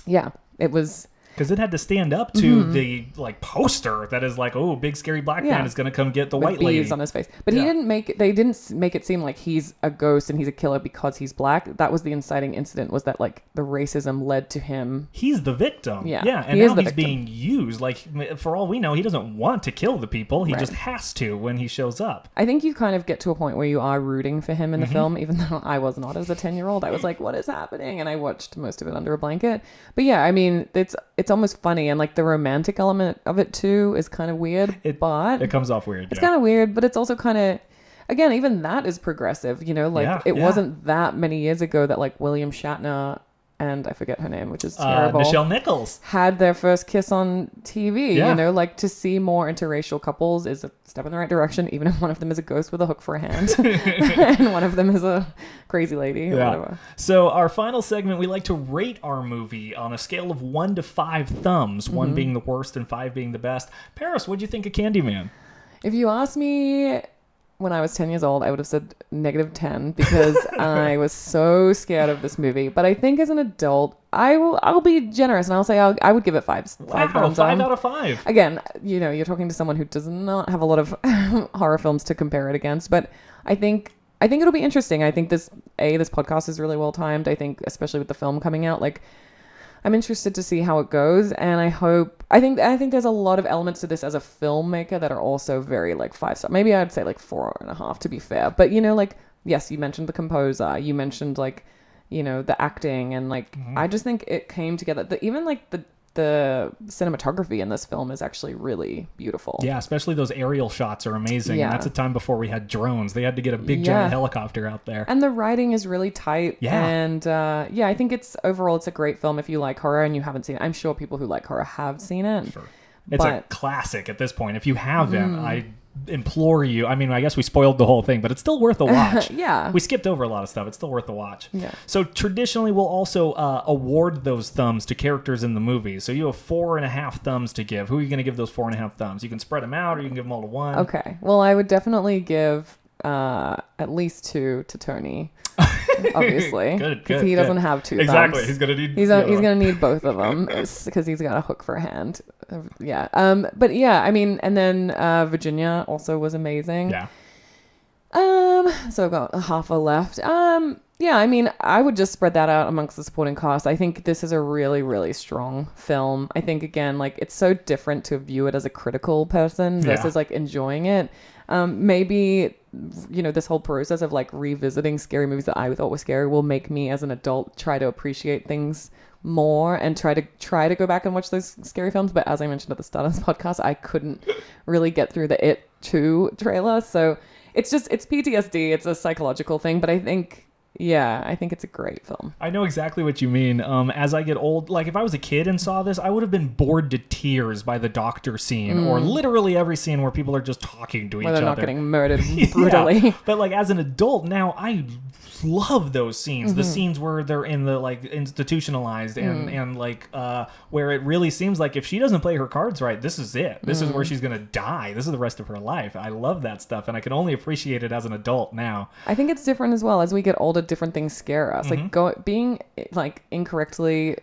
yeah, it was... Because it had to stand up to the like poster that is like, oh, big scary black man is going to come get the white lady on his face. But he didn't make it. They didn't make it seem like he's a ghost and he's a killer because he's black. That was the inciting incident. Was that like the racism led to him? He's the victim. Yeah, and now he's being used. Like for all we know, he doesn't want to kill the people. He just has to when he shows up. I think you kind of get to a point where you are rooting for him in the film, even though I was not as a 10-year-old. I was like, what is happening? And I watched most of it under a blanket. But yeah, I mean, it's almost funny and like the romantic element of it too is kind of weird, but it comes off weird. It's kind of weird, but it's also kind of, again, even that is progressive, you know, like it wasn't that many years ago that like William Shatner and I forget her name, which is terrible. Nichelle Nichols had their first kiss on TV. You know, like to see more interracial couples is a step in the right direction, even if one of them is a ghost with a hook for a hand and one of them is a crazy lady or whatever. So our final segment, we like to rate our movie on a scale of 1 to 5 thumbs, 1 being the worst and 5 being the best. Paris, what'd you think of Candyman? If you asked me when I was 10 years old, I would have said -10 because I was so scared of this movie. But I think as an adult, I'll be generous and I'll say I would give it 5 thumbs 5 out of 5. Again, you know, you're talking to someone who does not have a lot of horror films to compare it against, but I think it'll be interesting. I think this podcast is really well timed. I think especially with the film coming out, like I'm interested to see how it goes, and I think there's a lot of elements to this as a filmmaker that are also very like 5-star. Maybe I'd say like 4.5 to be fair. But you know, like yes, you mentioned the composer, you mentioned like, you know, the acting, and like I just think it came together. Even like the cinematography in this film is actually really beautiful. Yeah, especially those aerial shots are amazing. And that's a time before we had drones. They had to get a big giant helicopter out there. And the writing is really tight. Yeah. And I think it's a great film if you like horror and you haven't seen it. I'm sure people who like horror have seen it. Sure. It's a classic at this point. If you haven't, I implore you. I mean, I guess we spoiled the whole thing, but it's still worth a watch. We skipped over a lot of stuff. It's still worth a watch. So traditionally, we'll also award those thumbs to characters in the movie. So you have 4.5 thumbs to give. Who are you going to give those 4.5 thumbs? You can spread them out, or you can give them all to one. Okay. Well, I would definitely give at least 2 to Tony. Obviously, because he doesn't have 2 thumbs. Exactly, he's gonna need both of them because he's got a hook for a hand. But yeah, I mean, and then Virginia also was amazing. So I've got half a left. I mean, I would just spread that out amongst the supporting cast. I think this is a really, really strong film. I think again, like it's so different to view it as a critical person versus like enjoying it. Maybe, you know, this whole process of like revisiting scary movies that I thought were scary will make me as an adult try to appreciate things more and try to go back and watch those scary films. But as I mentioned at the start of this podcast, I couldn't really get through the It 2 trailer. So it's PTSD. It's a psychological thing. But I think it's a great film. I know exactly what you mean. As I get old, like if I was a kid and saw this, I would have been bored to tears by the doctor scene or literally every scene where people are just talking to each other. They're not getting murdered brutally. But like as an adult now, I love those scenes. The scenes where they're in the like institutionalized and like where it really seems like if she doesn't play her cards right, this is it. This is where she's gonna die. This is the rest of her life. I love that stuff, and I can only appreciate it as an adult now. I think it's different as well. As we get older, different things scare us. Like being like incorrectly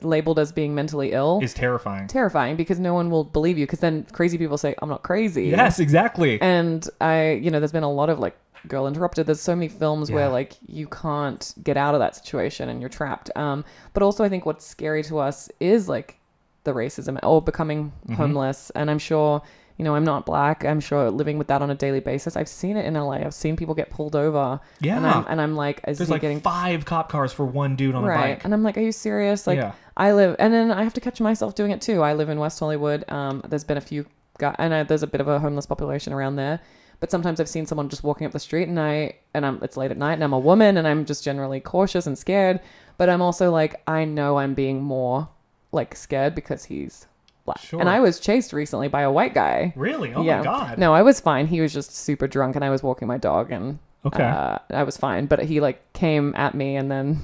labeled as being mentally ill is terrifying because no one will believe you, because then crazy people say I'm not crazy. Yes, exactly. And there's been a lot of like Girl Interrupted. There's so many films where like you can't get out of that situation and you're trapped. But also I think what's scary to us is like the racism or becoming homeless. And I'm sure, you know, I'm not black. I'm sure living with that on a daily basis. I've seen it in LA. I've seen people get pulled over. Yeah. And I'm like, there's like 5 cop cars for one dude on a bike. And I'm like, are you serious? Like I live, and then I have to catch myself doing it too. I live in West Hollywood. There's been a few guys, and there's a bit of a homeless population around there. But sometimes I've seen someone just walking up the street it's late at night and I'm a woman and I'm just generally cautious and scared. But I'm also like, I know I'm being more like scared because he's black. Sure. And I was chased recently by a white guy. Really? Oh my God. No, I was fine. He was just super drunk and I was walking my dog and I was fine. But he like came at me and then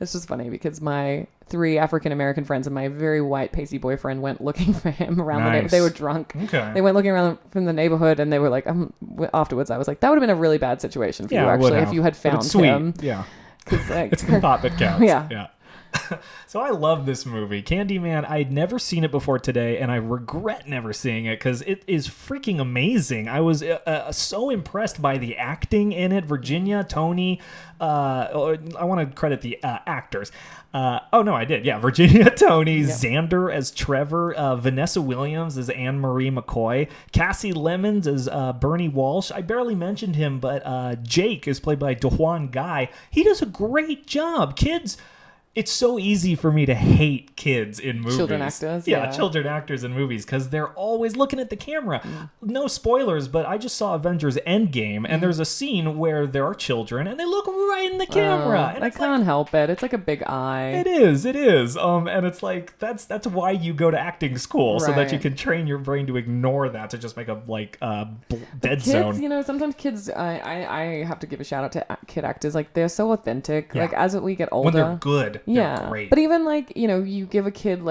It's just funny because my 3 African-American friends and my very white pasty boyfriend went looking for him around the neighborhood. They were drunk. Okay. They went looking around from the neighborhood and they were like, afterwards I was like, that would have been a really bad situation for you actually if you had found him. Yeah. Like, it's the thought that counts. Yeah. So I love this movie. Candyman, I'd never seen it before today, and I regret never seeing it because it is freaking amazing. I was so impressed by the acting in it. Virginia, Tony, I want to credit the actors. I did. Yeah, Virginia, Tony, Xander as Trevor, Vanessa Williams as Anne-Marie McCoy, Cassie Lemons as Bernie Walsh. I barely mentioned him, but Jake is played by DeJuan Guy. He does a great job. Kids... It's so easy for me to hate kids in movies. Children actors. Yeah, children actors in movies because they're always looking at the camera. No spoilers, but I just saw Avengers Endgame, and there's a scene where there are children, and they look right in the camera. And I can't help it. It's like a big eye. It is. And it's like, that's why you go to acting school, so that you can train your brain to ignore that, to just make a, dead zone. Kids, sometimes kids, I have to give a shout out to kid actors. Like, they're so authentic. Yeah. Like, as we get older. When they're good. Yeah, great. But even you give a kid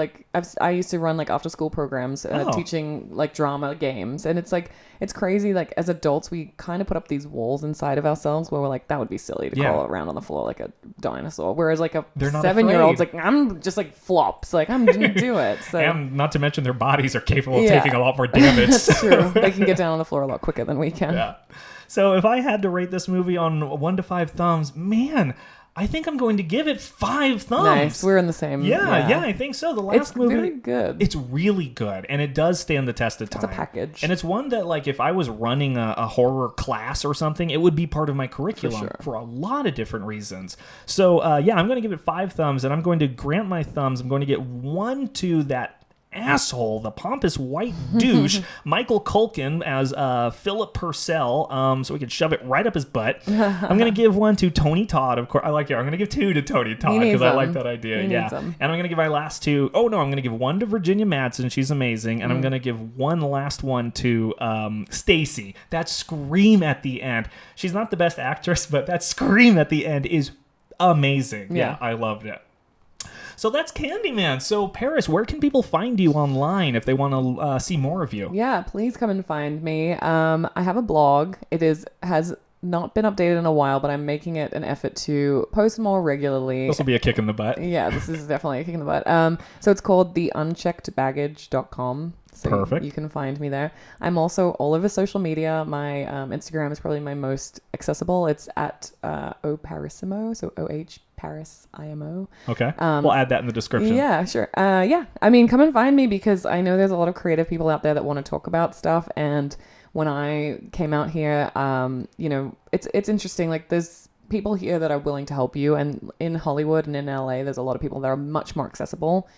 I used to run after school programs teaching drama games, and it's crazy. Like, as adults, we kind of put up these walls inside of ourselves where we're like, that would be silly to crawl around on the floor like a dinosaur. Whereas a 7-year-old's like, I'm just flops, I'm gonna do it. So, and not to mention their bodies are capable of taking a lot more damage. That's true. They can get down on the floor a lot quicker than we can. Yeah. So if I had to rate this movie on 1 to 5 thumbs, man, I think I'm going to give it 5 thumbs. Nice. We're in the same. Yeah, I think so. The last movie, very good. It's really good, and it does stand the test of time. It's a package. And it's one that, if I was running a horror class or something, it would be part of my curriculum for a lot of different reasons. So, I'm going to give it 5 thumbs, and I'm going to grant my thumbs. I'm going to get 1 to that asshole, the pompous white douche, Michael Culkin as Philip Purcell, so we can shove it right up his butt. I'm going to give 1 to Tony Todd, of course. I like it. I'm going to give 2 to Tony Todd because I like that idea. And I'm going to give my last 2. I'm going to give 1 to Virginia Madsen. She's amazing. And I'm going to give one last one to Stacy. That scream at the end. She's not the best actress, but that scream at the end is amazing. Yeah, I loved it. So that's Candyman. So Paris, where can people find you online if they want to see more of you? Yeah, please come and find me. I have a blog. It has not been updated in a while, but I'm making it an effort to post more regularly. This will be a kick in the butt. Yeah, this is definitely a kick in the butt. So it's called theuncheckedbaggage.com. So Perfect. You can find me there. I'm also all over social media. My Instagram is probably my most accessible. It's at oparissimo, so OH Paris IMO. Okay. We'll add that in the description. Yeah, sure. I mean, come and find me because I know there's a lot of creative people out there that want to talk about stuff. And when I came out here, it's interesting. There's people here that are willing to help you. And in Hollywood and in LA, there's a lot of people that are much more accessible.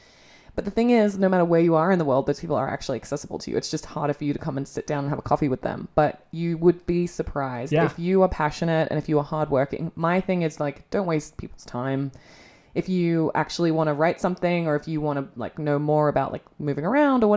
But the thing is, no matter where you are in the world, those people are actually accessible to you. It's just harder for you to come and sit down and have a coffee with them. But you would be surprised if you are passionate and if you are hardworking. My thing is don't waste people's time. If you actually want to write something or if you want to know more about moving around or whatever.